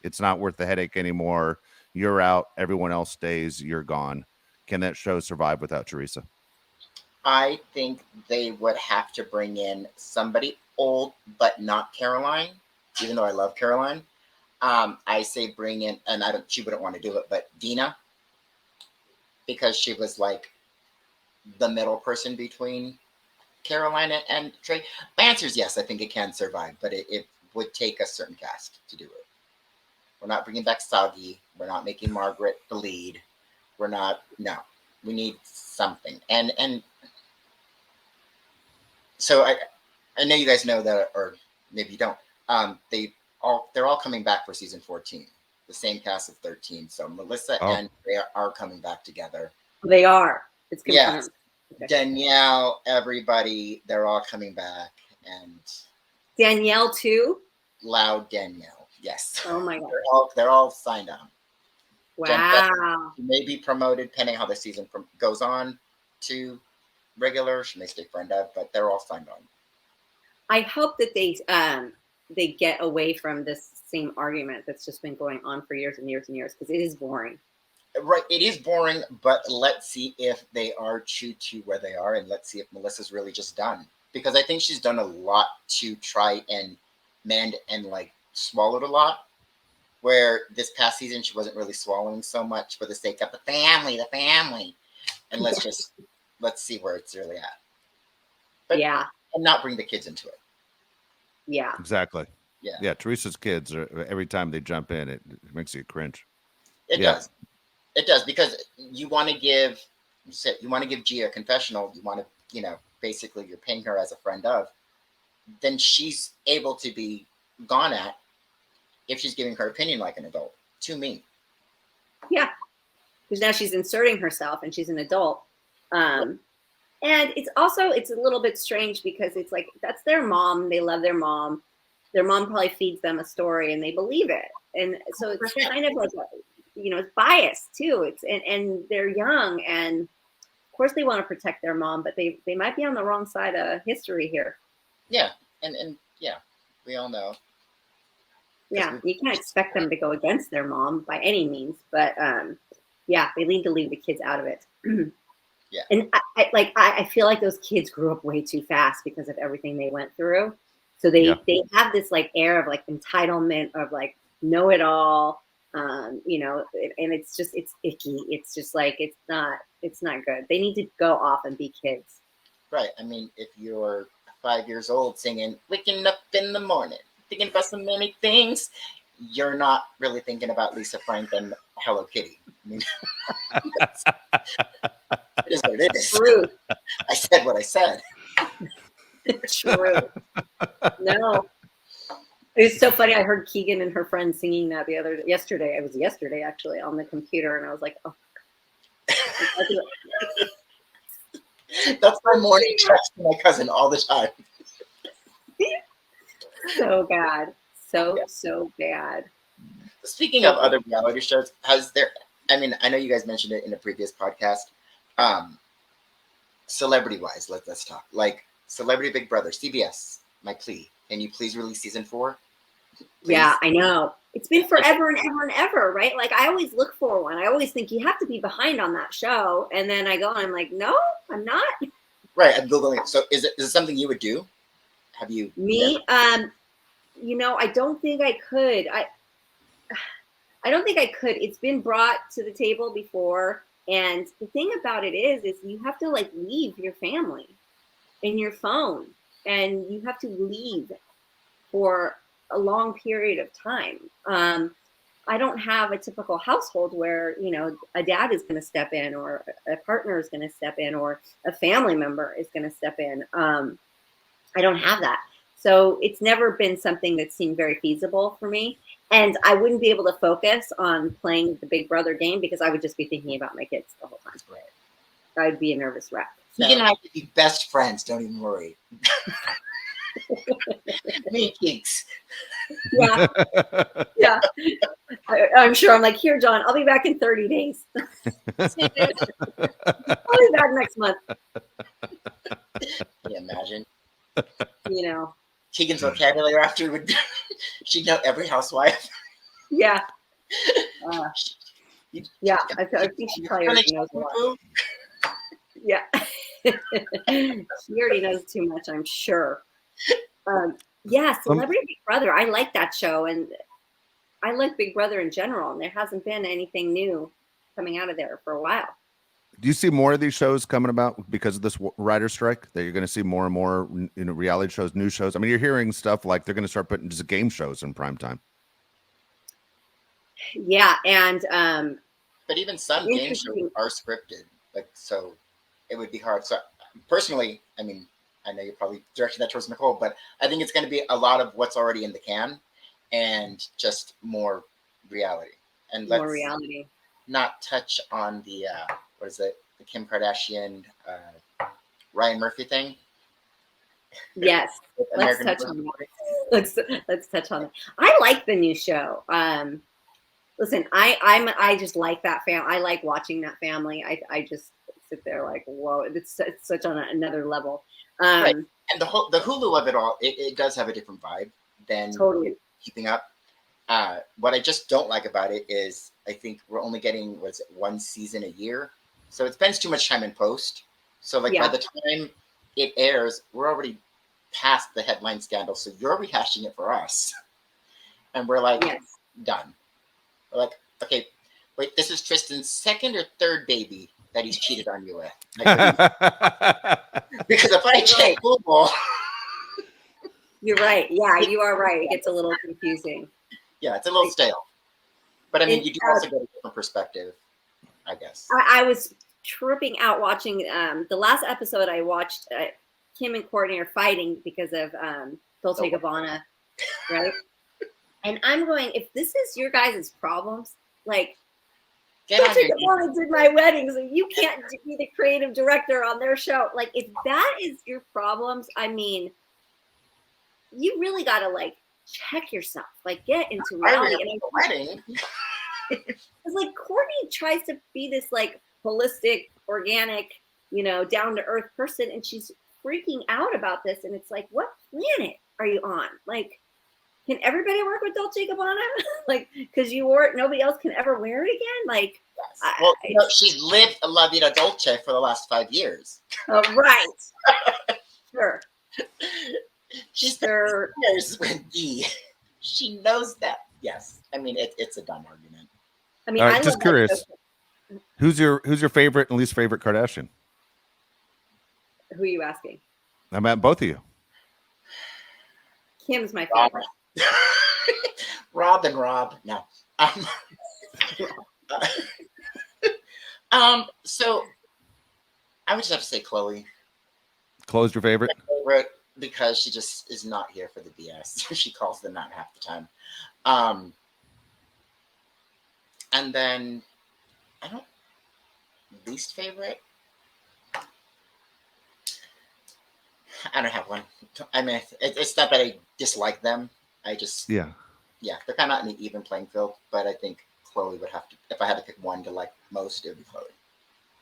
It's not worth the headache anymore. You're out. Everyone else stays. You're gone. Can that show survive without Teresa? I think they would have to bring in somebody old, but not Caroline, even though I love Caroline. I say bring in, and she wouldn't want to do it, but Dina, because she was like the middle person between Caroline and Trey. My answer is yes. I think it can survive, but it would take a certain cast to do it. We're not bringing back Soggy. We're not making Margaret the lead. We're not. No, we need something. And so I know you guys know that, or maybe you don't. They're all coming back for season 14. The same cast of 13. So Melissa and Trey are coming back together. They are. It's confirmed. Yes. Okay. Danielle, everybody, they're all coming back, and Danielle too. Loud Danielle. Yes. Oh my god. They're all signed on. Wow. She may be promoted depending how the season goes on to regular. She may stay friend of, but they're all signed on. I hope that they get away from this same argument that's just been going on for years and years and years because it is boring. Right, it is boring, but let's see if they are true to where they are, and let's see if Melissa's really just done. Because I think she's done a lot to try and mend and like swallowed a lot. Where this past season she wasn't really swallowing so much for the sake of the family. And let's see where it's really at. But yeah. And not bring the kids into it. Yeah. Exactly. Yeah. Yeah. Teresa's kids are every time they jump in, it makes you cringe. It does. It does, because you want to give Gia a confessional. You want to, basically you're paying her as a friend of. Then she's able to be gone at if she's giving her opinion like an adult to me. Yeah, because now she's inserting herself and she's an adult. And it's a little bit strange because it's like that's their mom. They love their mom. Their mom probably feeds them a story and they believe it. And so it's kind of like it's biased too. And they're young, and of course they want to protect their mom, but they might be on the wrong side of history here. Yeah, and yeah, we all know. Yeah, you can't expect them to go against their mom by any means, but yeah, they need to leave the kids out of it. Yeah, and I feel like those kids grew up way too fast because of everything they went through. So they have this like air of like entitlement of like know it all. And it's icky. It's just like it's not good. They need to go off and be kids. Right. I mean, if you're 5 years old singing "Waking Up in the Morning," thinking about so many things, you're not really thinking about Lisa Frank and Hello Kitty. I mean, it is what it is. True. I said what I said. True. No. It was so funny. I heard Keegan and her friend singing that yesterday. It was yesterday actually on the computer, and I was like, "Oh." That's my morning text to my cousin all the time. So bad, so bad. Speaking of other reality shows, I mean, I know you guys mentioned it in a previous podcast. Celebrity-wise, let's talk. Like Celebrity Big Brother, CBS. My plea: can you please release season 4? Please. Yeah, I know. It's been forever and ever and ever, right? Like I always look for one. I always think you have to be behind on that show, and then I go and I'm like, no, I'm not. Right, I'm googling it. So is it something you would do? Have you? Me, you know, I don't think I could. I don't think I could. It's been brought to the table before, and the thing about it is you have to like leave your family and your phone, and you have to leave for a long period of time. I don't have a typical household where, you know, a dad is going to step in, or a partner is going to step in, or a family member is going to step in. I don't have that. So it's never been something that seemed very feasible for me. And I wouldn't be able to focus on playing the Big Brother game because I would just be thinking about my kids the whole time. Right. I'd be a nervous wreck. So. You and I could be best friends. Don't even worry. Me geeks. Yeah. Yeah. I'm sure. I'm like, here, John, I'll be back in 30 days. I'll be back next month. Can you imagine? You know. Keegan's vocabulary after would she'd know every housewife. Yeah. Yeah. I think she probably already knows a lot. Yeah. She already knows too much, I'm sure. Yeah, Celebrity Big Brother. I like that show, and I like Big Brother in general, and there hasn't been anything new coming out of there for a while. Do you see more of these shows coming about because of this writer strike, that you're going to see more and more, you know, reality shows, new shows? I mean, you're hearing stuff like they're going to start putting just game shows in prime time. Yeah, and but even some game shows are scripted, like, so it would be hard. So personally, I mean, I know you're probably directing that towards Nicole, but I think it's going to be a lot of what's already in the can and just more reality. And let's not touch on the what is it, the Kim Kardashian, Ryan Murphy thing. Yes, let's touch on that. Let's touch on that. I like the new show. Listen, I just like that family. I like watching that family. I just sit there like, whoa, it's such on another level. Right. And the Hulu of it all, it does have a different vibe than totally Keeping Up. What I just don't like about it is I think we're only getting one season a year, so it spends too much time in post. So like by the time it airs, we're already past the headline scandal. So you're rehashing it for us, and we're like, done. We're like, okay, wait, this is Tristan's second or third baby that he's cheated on you with. Like, because if I check Google, you're right. Yeah, you are right. It gets a little confusing. Yeah, it's a little stale. But I mean, you do also get a different perspective, I guess. I was tripping out watching the last episode I watched. Kim and Courtney are fighting because of Dolce & Gabbana, right? And I'm going, if this is your guys' problems, like, Dolce & Gabbana did my wedding, so you can't be the creative director on their show. Like, if that is your problems, I mean, you really got to, like, check yourself. Like, get into reality. It's like Courtney tries to be this, like, holistic, organic, you know, down-to-earth person, and she's freaking out about this. And it's like, what planet are you on? Like, can everybody work with Dolce & Gabbana? Like, because you wore it, nobody else can ever wear it again? Like, yes. Well, you know, she's lived a La Vida Dolce for the last 5 years. Right. Sure. She's years with E. She knows that. Yes. I mean, it's a dumb argument. I mean, all right, just curious. Who's your favorite and least favorite Kardashian? Who are you asking? I'm at both of you. Kim's my favorite. Rob and Rob. No. So I would just have to say Chloe. Chloe's your favorite? Because she just is not here for the BS. She calls them out half the time. And then least favorite. I don't have one. I mean, it's not that I dislike them. I just they're kind of not in the even playing field. But I think Chloe would have to. If I had to pick one to like most, it would be Chloe.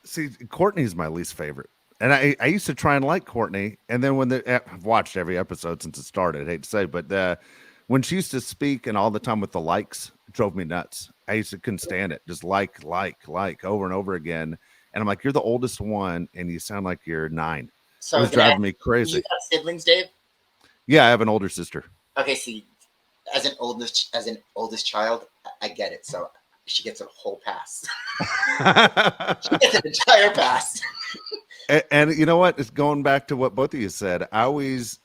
See, Courtney's my least favorite. And I used to try and like Courtney, and then when I've watched every episode since it started, I hate to say, but when she used to speak and all the time with the likes, it drove me nuts. I couldn't stand it. Just like over and over again. And I'm like, you're the oldest one, and you sound like you're 9. So It I was was gonna ask, driving me do you crazy. have siblings, Dave? Yeah, I have an older sister. Okay, see, as an oldest child, I get it. So she gets a whole pass. She gets an entire pass. And you know what? It's going back to what both of you said. I always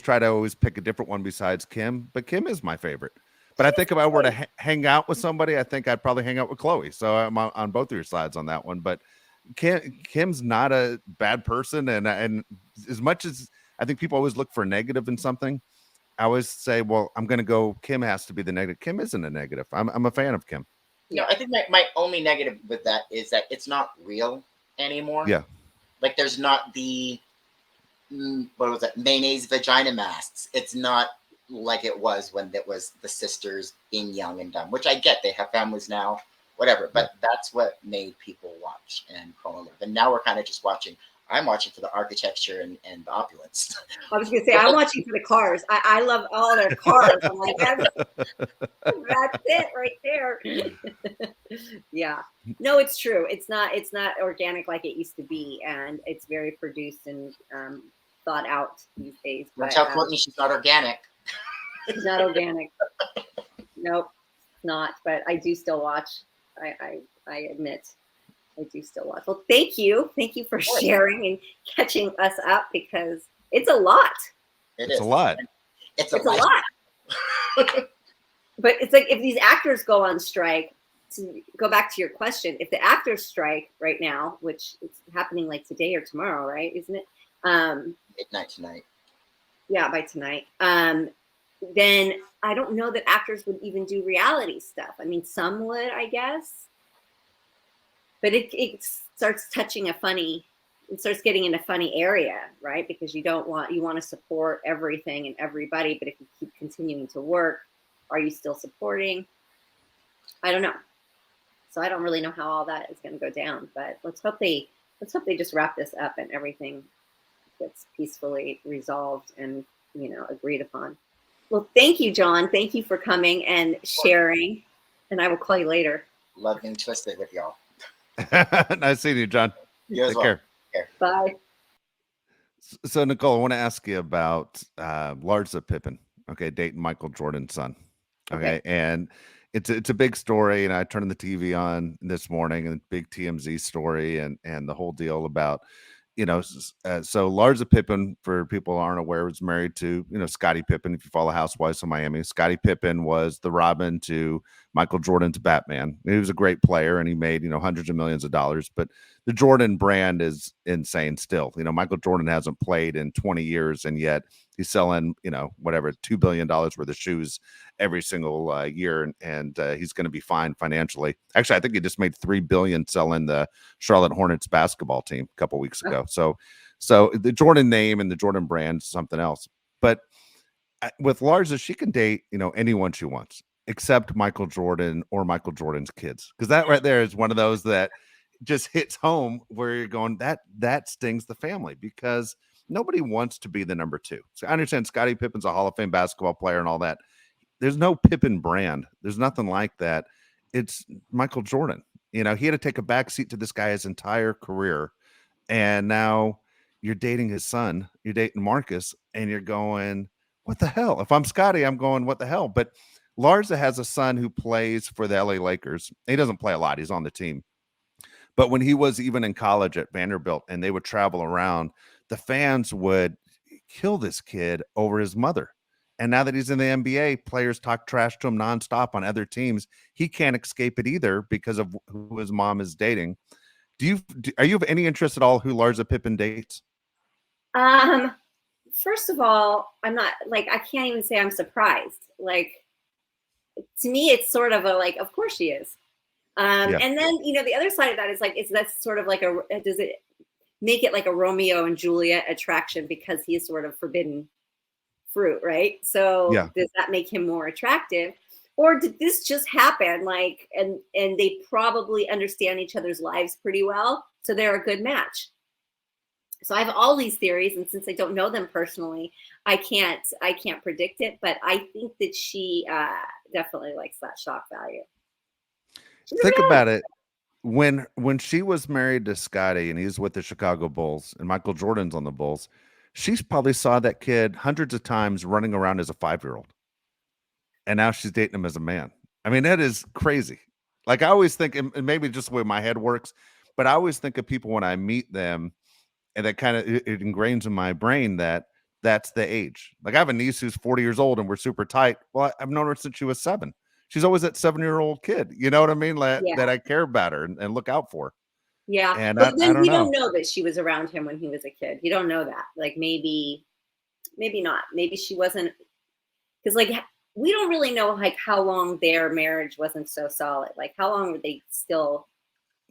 try to always pick a different one besides Kim, but Kim is my favorite. But I think if I were to hang out with somebody, I think I'd probably hang out with Chloe. So I'm on both of your sides on that one. But Kim's not a bad person, and as much as I think people always look for a negative in something, I always say, well, I'm going to go. Kim has to be the negative. Kim isn't a negative. I'm a fan of Kim. No, I think my only negative with that is that it's not real anymore. Yeah. Like there's not the what was it, mayonnaise vagina masks. It's not like it was when it was the sisters being young and dumb, which I get. They have families now, whatever. But that's what made people watch and fall in love. And now we're kind of just watching. I'm watching for the architecture and the opulence. I was gonna say I'm watching for the cars. I love all their cars. I'm like, that's it right there. Yeah. No, it's true. It's not organic like it used to be, and it's very produced and thought out these days. Don't tell Courtney she's not organic. It's not organic. Nope, not. But I do still watch. I admit. I do still watch. Well, thank you. Thank you for sharing and catching us up because it's a lot. It's a lot. It's a lot. But it's like if these actors go on strike, to go back to your question, if the actors strike right now, which is happening like today or tomorrow, right? Isn't it? Midnight tonight. Yeah, by tonight. Then I don't know that actors would even do reality stuff. I mean, some would, I guess. But it starts touching it starts getting in a funny area, right? Because you want to support everything and everybody, but if you keep continuing to work, are you still supporting? I don't know. So I don't really know how all that is going to go down, but let's hope they just wrap this up and everything gets peacefully resolved and, agreed upon. Well, thank you, John. Thank you for coming and sharing, and I will call you later. Love being twisted with y'all. Nice seeing you, John. You as Take well. care. Bye. So, Nicole, I want to ask you about Larsa Pippen, okay, dating Michael Jordan's son. Okay. And it's a big story. And I turned the TV on this morning and big TMZ story and the whole deal about, so Larsa Pippen, for people who aren't aware, was married to, Scottie Pippen. If you follow Housewives of Miami, Scottie Pippen was the Robin to Michael Jordan's Batman. He was a great player and he made, hundreds of millions of dollars, but the Jordan brand is insane still. Michael Jordan hasn't played in 20 years and yet he's selling, whatever, $2 billion worth of shoes every single year. And he's going to be fine financially. Actually, I think he just made $3 billion selling the Charlotte Hornets basketball team a couple weeks ago. So the Jordan name and the Jordan brand is something else. But with Larsa, she can date, anyone she wants, except Michael Jordan or Michael Jordan's kids. Because that right there is one of those that just hits home where you're going, that stings the family because nobody wants to be the number two. So I understand Scottie Pippen's a Hall of Fame basketball player and all that. There's no Pippen brand. There's nothing like that. It's Michael Jordan. He had to take a backseat to this guy his entire career. And now you're dating his son, you're dating Marcus, and you're going, what the hell? If I'm Scottie, I'm going, what the hell? But Larsa has a son who plays for the LA Lakers. He doesn't play a lot. He's on the team. But when he was even in college at Vanderbilt and they would travel around, the fans would kill this kid over his mother. And now that he's in the NBA, players talk trash to him nonstop on other teams. He can't escape it either because of who his mom is dating. Are you of any interest at all who Larsa Pippen dates? First of all, I'm not I can't even say I'm surprised. To me, it's sort of of course she is. Yeah. And then, the other side of that is that's sort of does it make it like a Romeo and Juliet attraction because he's sort of forbidden fruit, right? So does that make him more attractive? Or did this just happen? And they probably understand each other's lives pretty well. So they're a good match. So I have all these theories. And since I don't know them personally, I can't predict it. But I think that she definitely likes that shock value. Think about it. when she was married to Scotty and he's with the Chicago Bulls and Michael Jordan's on the Bulls, she's probably saw that kid hundreds of times running around as a 5-year-old. And now she's dating him as a man. I mean, that is crazy. Like I always think, and maybe just the way my head works, but I always think of people when I meet them, and that kind of it ingrains in my brain that that's the age. Like I have a niece who's 40 years old and we're super tight. Well, I've known her since she was 7. She's always that 7-year-old kid. You know what I mean? Yeah. That I care about her and look out for. Yeah. And but then I don't we know. don't know that she was around him when he was a kid. You don't know that. Like maybe not. Maybe she wasn't, because like we don't really know like how long their marriage wasn't so solid. Like how long were they still?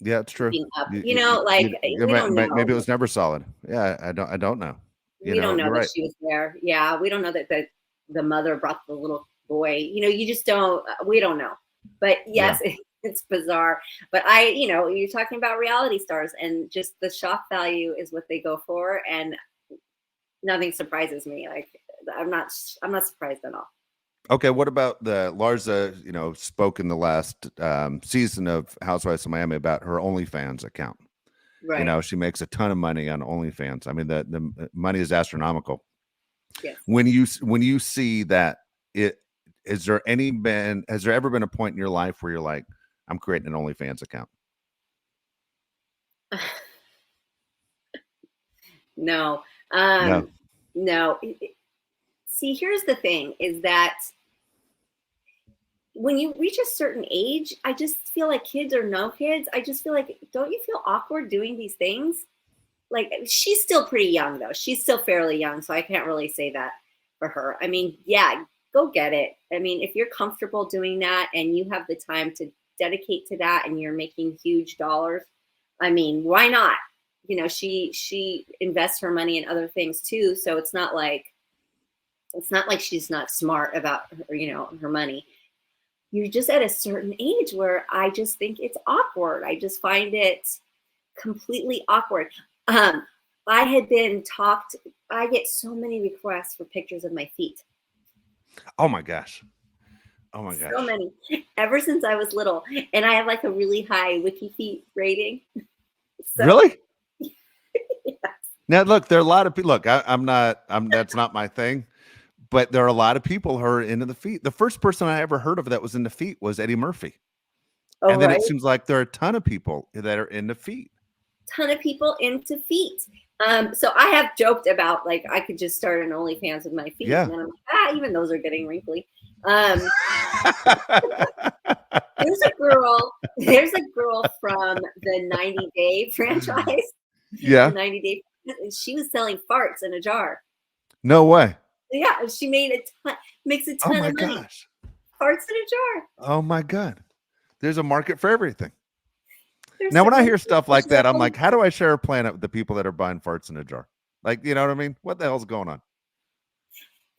Yeah, it's true. Up? We don't know. Maybe it was never solid. Yeah, I don't know. We don't know that right. she was there. Yeah, we don't know that the mother brought the little boy. You just don't. We don't know. But yes, it's bizarre. But you're talking about reality stars, and just the shock value is what they go for, and nothing surprises me. Like I'm not surprised at all. Okay, what about the Larsa? Spoke in the last season of Housewives of Miami about her OnlyFans account. Right. She makes a ton of money on OnlyFans. I mean, the money is astronomical. Yes. When you see that, has there ever been a point in your life where you're like, I'm creating an OnlyFans account? No. No. No. See, here's the thing is that when you reach a certain age, I just feel like kids or no kids, I just feel like, don't you feel awkward doing these things? Like she's still pretty young though. She's still fairly young. So I can't really say that for her. I mean, yeah, go get it. I mean, if you're comfortable doing that and you have the time to dedicate to that and you're making huge dollars, I mean, why not? She invests her money in other things too. So it's not like she's not smart about her money. You're just at a certain age where I just think it's awkward. I just find it completely awkward. I get so many requests for pictures of my feet. Oh my gosh. So many. Ever since I was little. And I have like a really high Wiki Feet rating. So, really? Yes. Now look, there are a lot of people. Look, that's not my thing. But there are a lot of people who are into the feet. The first person I ever heard of that was into feet was Eddie Murphy. Oh, and then right? It seems like there are a ton of people that are into feet. Ton of people into feet. So I have joked about like I could just start an OnlyFans with my feet. Yeah. And then I'm like, even those are getting wrinkly. There's a girl from the 90 Day franchise. Yeah. 90 Day. She was selling farts in a jar. No way. Yeah, she makes a ton of money. Gosh. Farts in a jar. Oh my God. There's a market for everything. Now, when I hear stuff like that, I'm like, how do I share a planet with the people that are buying farts in a jar? Like, you know what I mean? What the hell's going on?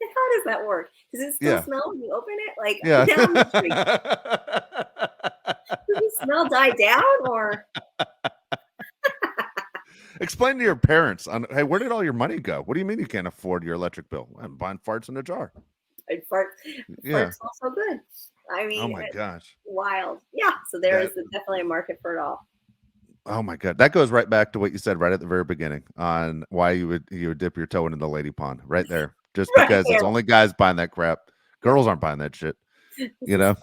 And how does that work? Does it still smell when you open it? Like, yeah. Does the smell die down or? Explain to your parents hey, where did all your money go? What do you mean you can't afford your electric bill? I'm buying farts in a jar. Farts smell so good. I mean, oh my gosh, wild. Yeah. So there is definitely a market for it all. Oh my God, that goes right back to what you said right at the very beginning on why you would dip your toe into the lady pond right there, just because it's only guys buying that crap. Girls aren't buying that shit. That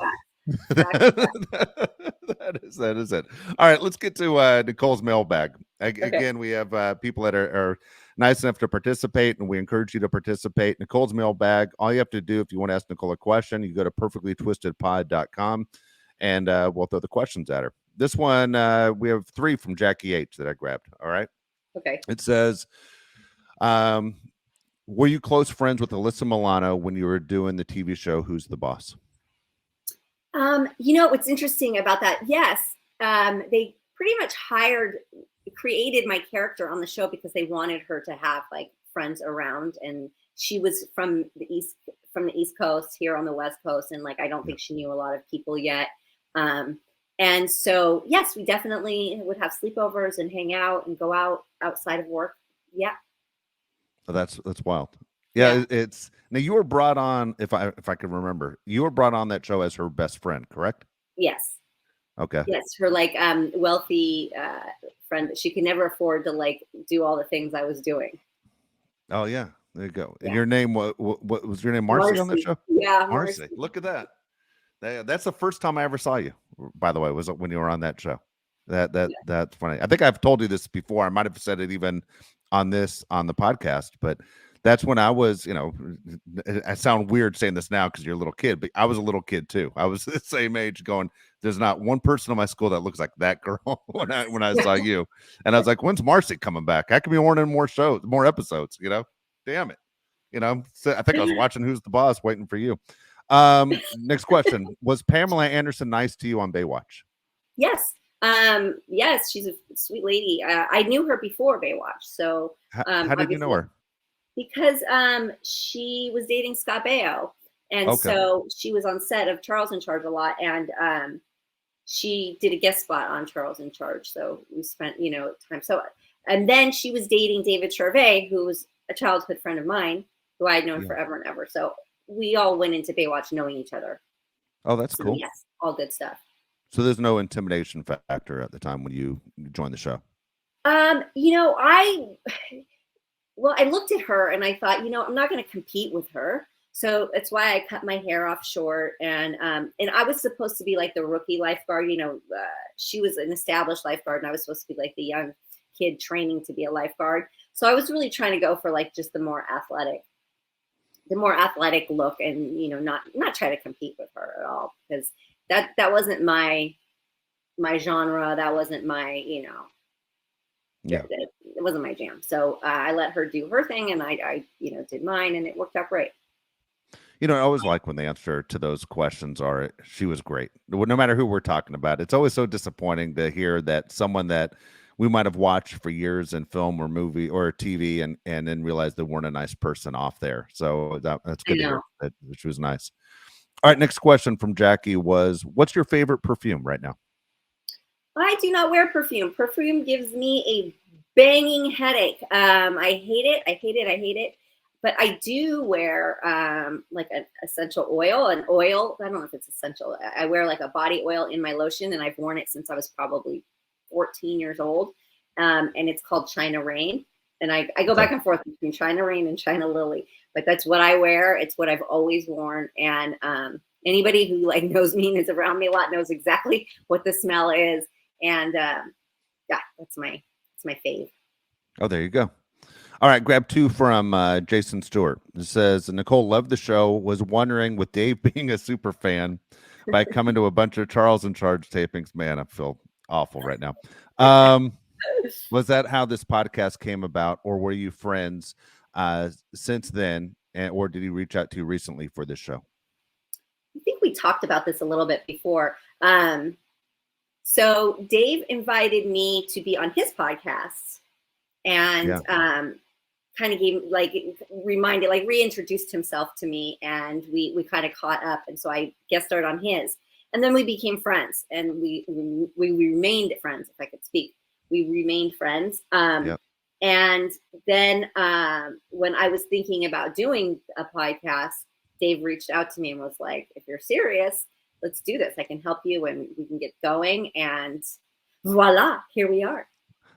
is it. All right, let's get to Nicole's mailbag. Again, we have people that are nice enough to participate, and we encourage you to participate. Nicole's mailbag. All you have to do if you want to ask Nicole a question, you go to perfectlytwistedpod.com, and we'll throw the questions at her. This one, we have 3 from Jackie H that I grabbed. All right. Okay. It says, were you close friends with Alyssa Milano when you were doing the TV show Who's the Boss? What's interesting about that? Yes, they pretty much created my character on the show because they wanted her to have like friends around, and she was from the East Coast here on the West Coast, and like I don't think she knew a lot of people yet. And so yes, we definitely would have sleepovers and hang out and go out outside of work. Yeah. Oh, that's wild. Yeah, it's now you were brought on, if I can remember, you were brought on that show as her best friend, correct? Yes. Okay. Yes, her like wealthy friend that she could never afford to like do all the things I was doing. Oh yeah, there you go. And Yeah. your name, what was your name? Marcy on that Marcy. show? Yeah, Marcy. Marcy. Look at that. That's the first time I ever saw you. By the way, was when you were on that show. Yeah. That's funny. I think I've told you this before. I might have said it even on the podcast, but that's when I was, I sound weird saying this now because you're a little kid, but I was a little kid too. I was the same age going, there's not one person in my school that looks like that girl when I saw you. And I was like, when's Marcy coming back? I could be ordering more shows, more episodes, damn it. So I think I was watching Who's the Boss waiting for you. Next question. Was Pamela Anderson nice to you on Baywatch? Yes. Yes, she's a sweet lady. I knew her before Baywatch. So How did you know her? because she was dating Scott Baio, and so she was on set of Charles in Charge a lot, and she did a guest spot on Charles in Charge. So we spent time. So and then she was dating David Charvet, who was a childhood friend of mine, who I had known forever and ever. So we all went into Baywatch knowing each other. Oh, that's cool. Yes, all good stuff. So there's no intimidation factor at the time when you joined the show. I looked at her and I thought, I'm not going to compete with her. So that's why I cut my hair off short. And I was supposed to be like the rookie lifeguard. She was an established lifeguard and I was supposed to be like the young kid training to be a lifeguard. So I was really trying to go for like just the more athletic look and, not try to compete with her at all because that wasn't my genre. That wasn't my, it wasn't my jam. So I let her do her thing and I did mine and it worked out great. I always like when the answer to those questions are, she was great. No matter who we're talking about, it's always so disappointing to hear that someone that we might have watched for years in film or movie or TV and then realize they weren't a nice person off there. So that's good to hear that she was nice. All right, next question from Jackie was, what's your favorite perfume right now? I do not wear perfume. Perfume gives me a banging headache. I hate it. But I do wear like an essential oil, I don't know if it's essential. I wear like a body oil in my lotion and I've worn it since I was probably 14 years old. And it's called China Rain. And I go back and forth between China Rain and China Lily, but that's what I wear. It's what I've always worn. And anybody who like knows me and is around me a lot knows exactly what the smell is. And that's my fave. Oh, there you go. All right, grab two from Jason Stewart. It says, Nicole loved the show, was wondering with Dave being a super fan by coming to a bunch of Charles in Charge tapings. Man, I feel awful right now. Was that how this podcast came about, or were you friends since then, or did he reach out to you recently for this show? I think we talked about this a little bit before. So Dave invited me to be on his podcast and kind of gave reintroduced himself to me and we kind of caught up. And so I guest starred on his and then we became friends and we remained friends. If I could speak, we remained friends. And then when I was thinking about doing a podcast, Dave reached out to me and was like, if you're serious, let's do this. I can help you and we can get going. And voila, here we are.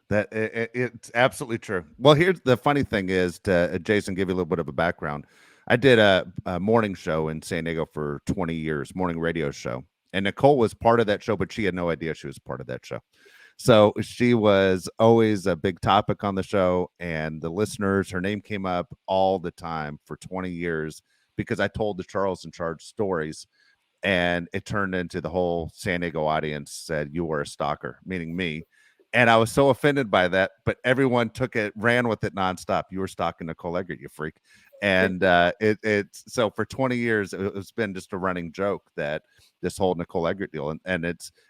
That it's absolutely true. Well, here's the funny thing is to Jason, give you a little bit of a background. I did a morning show in San Diego for 20 years, morning radio show. And Nicole was part of that show, but she had no idea she was part of that show. So she was always a big topic on the show. And the listeners, her name came up all the time for 20 years because I told the Charles in Charge stories. And it turned into the whole San Diego audience said, you were a stalker, meaning me. And I was so offended by that, but everyone took it, ran with it nonstop. You were stalking Nicole Eggert, you freak. And it's so for 20 years, it's been just a running joke that this whole Nicole Eggert deal. And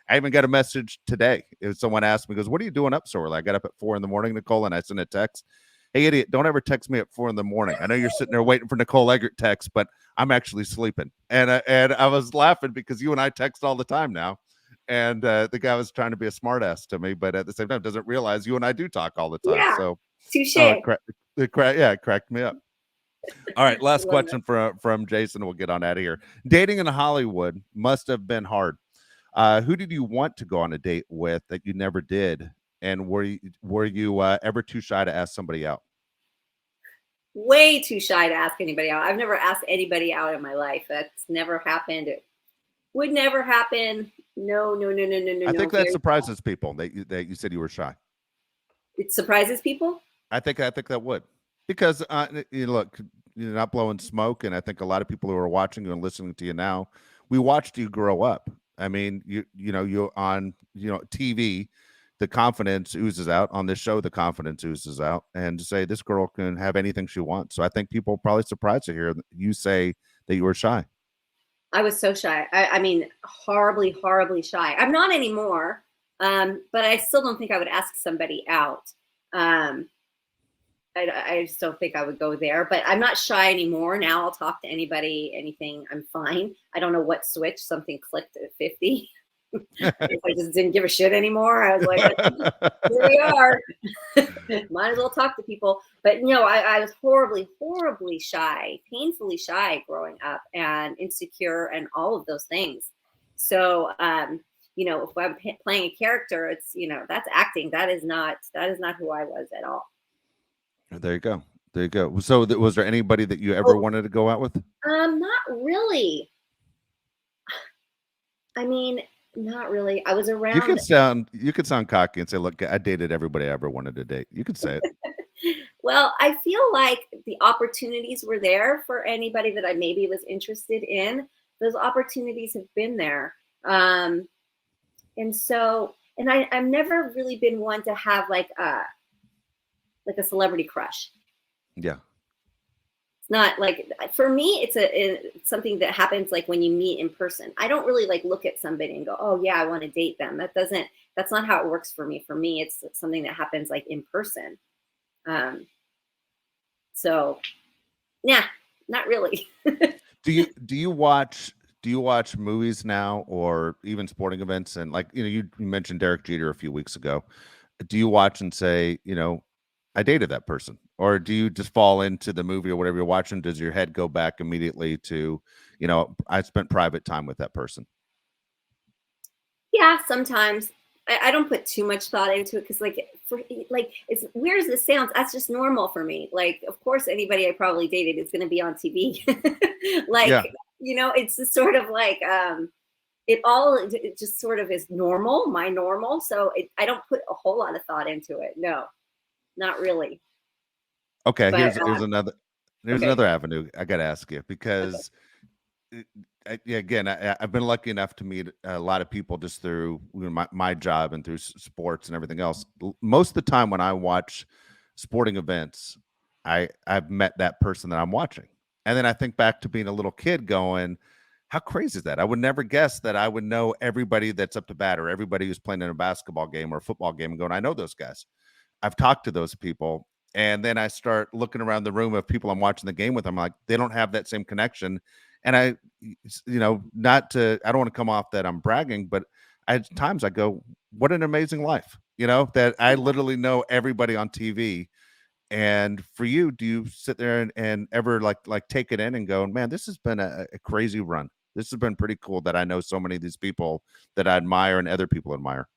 I even got a message today. Someone asked me, goes, what are you doing up so early? I got up at 4 a.m, Nicole, and I sent a text. Hey, idiot, don't ever text me at 4 a.m. I know you're sitting there waiting for Nicole Eggert text, but I'm actually sleeping. And I was laughing because you and I text all the time now. And the guy was trying to be a smartass to me, but at the same time doesn't realize you and I do talk all the time. Yeah, so touche. It cracked me up. All right, last question from Jason. We'll get on out of here. Dating in Hollywood must have been hard. Who did you want to go on a date with that you never did? And were you ever too shy to ask somebody out? Way too shy to ask anybody out. I've never asked anybody out in my life. That's never happened. It would never happen. No, no, no, no, no, no, I no. think that surprises people that you said you were shy. It surprises people. I think that would, because you look, you're not blowing smoke, and I think a lot of people who are watching you and listening to you now, we watched you grow up. I mean, you on TV, the confidence oozes out. On this show, the confidence oozes out, and to say this girl can have anything she wants. So I think people are probably surprised to hear you say that you were shy. I was so shy. I mean, horribly, horribly shy. I'm not anymore, but I still don't think I would ask somebody out. Um, I just don't think I would go there. But I'm not shy anymore. Now I'll talk to anybody, anything. I'm fine. I don't know what switch. Something clicked at 50. I just didn't give a shit anymore. I was like, here we are. Might as well talk to people. But I was horribly, horribly shy, painfully shy growing up, and insecure and all of those things. So if I'm playing a character, it's that's acting. That is not who I was at all. There you go. There you go. So was there anybody that you ever wanted to go out with? Not really. I mean, not really. I was around. You could sound cocky and say, "Look, I dated everybody I ever wanted to date." You could say it. Well, I feel like the opportunities were there for anybody that I maybe was interested in. Those opportunities have been there. And I've never really been one to have like a celebrity crush. Yeah. It's not like, for me, it's something that happens like when you meet in person. I don't really like look at somebody and go, oh yeah, I want to date them. That's not how it works for me. For me, it's something that happens like in person. So yeah, not really. Do you watch movies now, or even sporting events? And like, you mentioned Derek Jeter a few weeks ago. Do you watch and say, I dated that person? Or do you just fall into the movie or whatever you're watching? Does your head go back immediately to, I spent private time with that person? Yeah, sometimes. I don't put too much thought into it because, as weird as this sounds, that's just normal for me. Like, of course, anybody I probably dated is going to be on TV. It's just sort of like it just sort of is normal, my normal. So I don't put a whole lot of thought into it. No, not really. Okay, But, here's another avenue I got to ask you, because again, I've been lucky enough to meet a lot of people just through my job and through sports and everything else. Most of the time when I watch sporting events, I've met that person that I'm watching. And then I think back to being a little kid going, how crazy is that? I would never guess that I would know everybody that's up to bat, or everybody who's playing in a basketball game or a football game, and going, I know those guys. I've talked to those people. And then I start looking around the room of people I'm watching the game with. I'm like, they don't have that same connection. And I don't want to come off that I'm bragging, but at times I go, what an amazing life, that I literally know everybody on TV. And for you, do you sit there and ever like take it in and go, man, this has been a crazy run. This has been pretty cool that I know so many of these people that I admire and other people admire.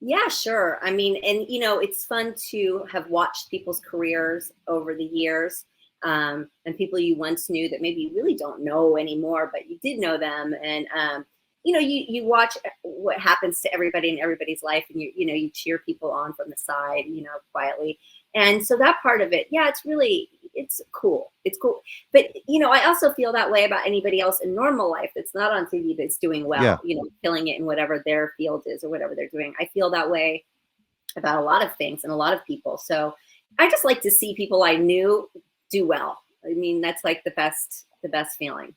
Yeah, sure. I mean, and it's fun to have watched people's careers over the years, and people you once knew that maybe you really don't know anymore, but you did know them. And you watch what happens to everybody in everybody's life, and you cheer people on from the side, quietly. And so that part of it, yeah, it's cool. It's cool. But, I also feel that way about anybody else in normal life that's not on TV that's doing well, Yeah. Killing it in whatever their field is or whatever they're doing. I feel that way about a lot of things and a lot of people. So I just like to see people I knew do well. I mean, that's like the best feeling.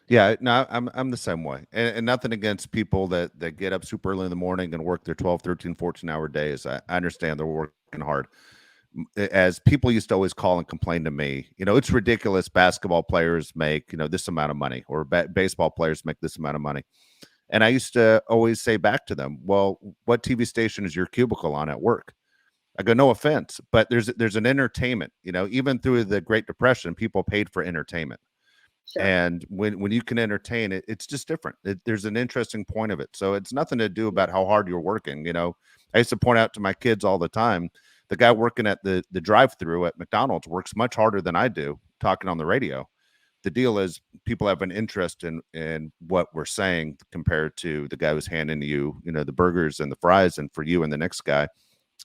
Yeah, no, I'm the same way. And nothing against people that get up super early in the morning and work their 12, 13, 14-hour days. I understand they're working hard. As people used to always call and complain to me, it's ridiculous. Basketball players make, this amount of money, or baseball players make this amount of money. And I used to always say back to them, well, what TV station is your cubicle on at work? I go, no offense, but there's an entertainment, even through the Great Depression, people paid for entertainment. Sure. And when you can entertain it, it's just different. There's an interesting point of it. So it's nothing to do about how hard you're working. You know, I used to point out to my kids all the time, the guy working at the drive-through at McDonald's works much harder than I do talking on the radio. The deal is people have an interest in what we're saying compared to the guy who's handing you, you know, the burgers and the fries, and for you and the next guy.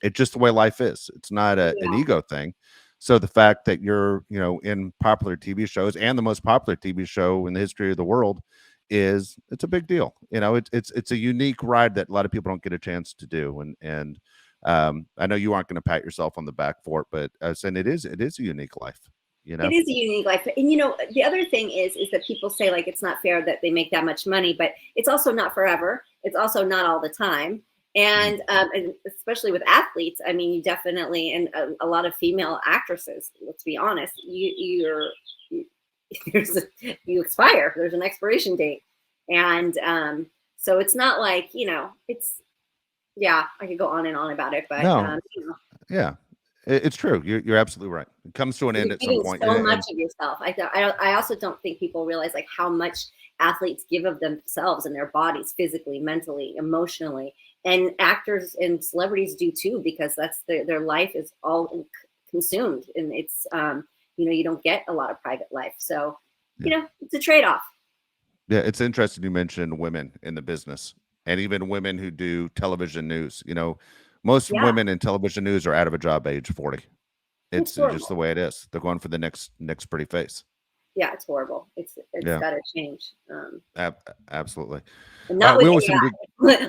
It's just the way life is. It's not an ego thing. So the fact that you're, you know, in popular TV shows and the most popular TV show in the history of the world it's a big deal. You know, it's a unique ride that a lot of people don't get a chance to do. And I know you aren't going to pat yourself on the back for it, but I was saying it is a unique life. You know, it is a unique life. And, you know, the other thing is that people say like, it's not fair that they make that much money, but it's also not forever. It's also not all the time. And especially with athletes, I mean, you definitely, and a lot of female actresses, let's be honest, you expire, there's an expiration date. And so it's not like, you know, I could go on and on about it, but no, you know. yeah, it's true. You're absolutely right. It comes to an end at some point. So much of yourself. I also don't think people realize like how much athletes give of themselves and their bodies, physically, mentally, emotionally, and actors and celebrities do too, because that's their life is all consumed, and it's you know, you don't get a lot of private life, so you know, it's a trade-off. Yeah, it's interesting you mentioned women in the business, and even women who do television news. You know, most women in television news are out of a job at age 40. It's just the way it is. They're going for the next pretty face. Yeah, it's horrible. It's got to change. Absolutely. And not with AI.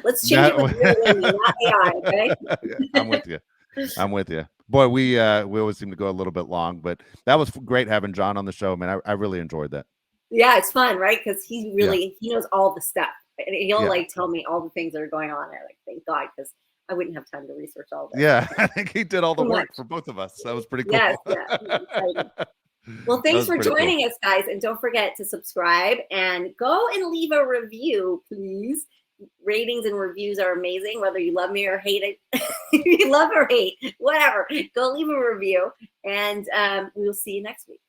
Let's change it with real women, not AI. Okay. I'm with you. I'm with you. Boy, we always seem to go a little bit long, but that was great having John on the show, man. I really enjoyed that. Yeah, it's fun, right? Because he knows all the stuff. And he'll like tell me all the things that are going on there. Like, thank God, because I wouldn't have time to research all that. Yeah, I think he did all the work for both of us. That was pretty cool. Yes, well, thanks for joining us, guys. And don't forget to subscribe and go and leave a review, please. Ratings and reviews are amazing, whether you love me or hate it. If you love or hate, whatever, go leave a review, and we'll see you next week.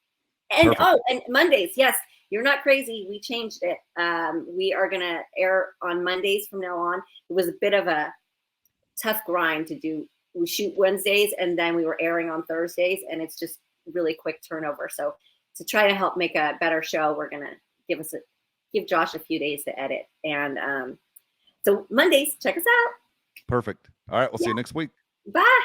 And and Mondays, yes, you're not crazy. We changed it. We are gonna air on Mondays from now on. It was a bit of a tough grind to do. We shoot Wednesdays, and then we were airing on Thursdays, and it's just really quick turnover. So to try to help make a better show, we're gonna give Josh a few days to edit, and so Mondays, check us out. Perfect. All right, we'll see you next week. Bye.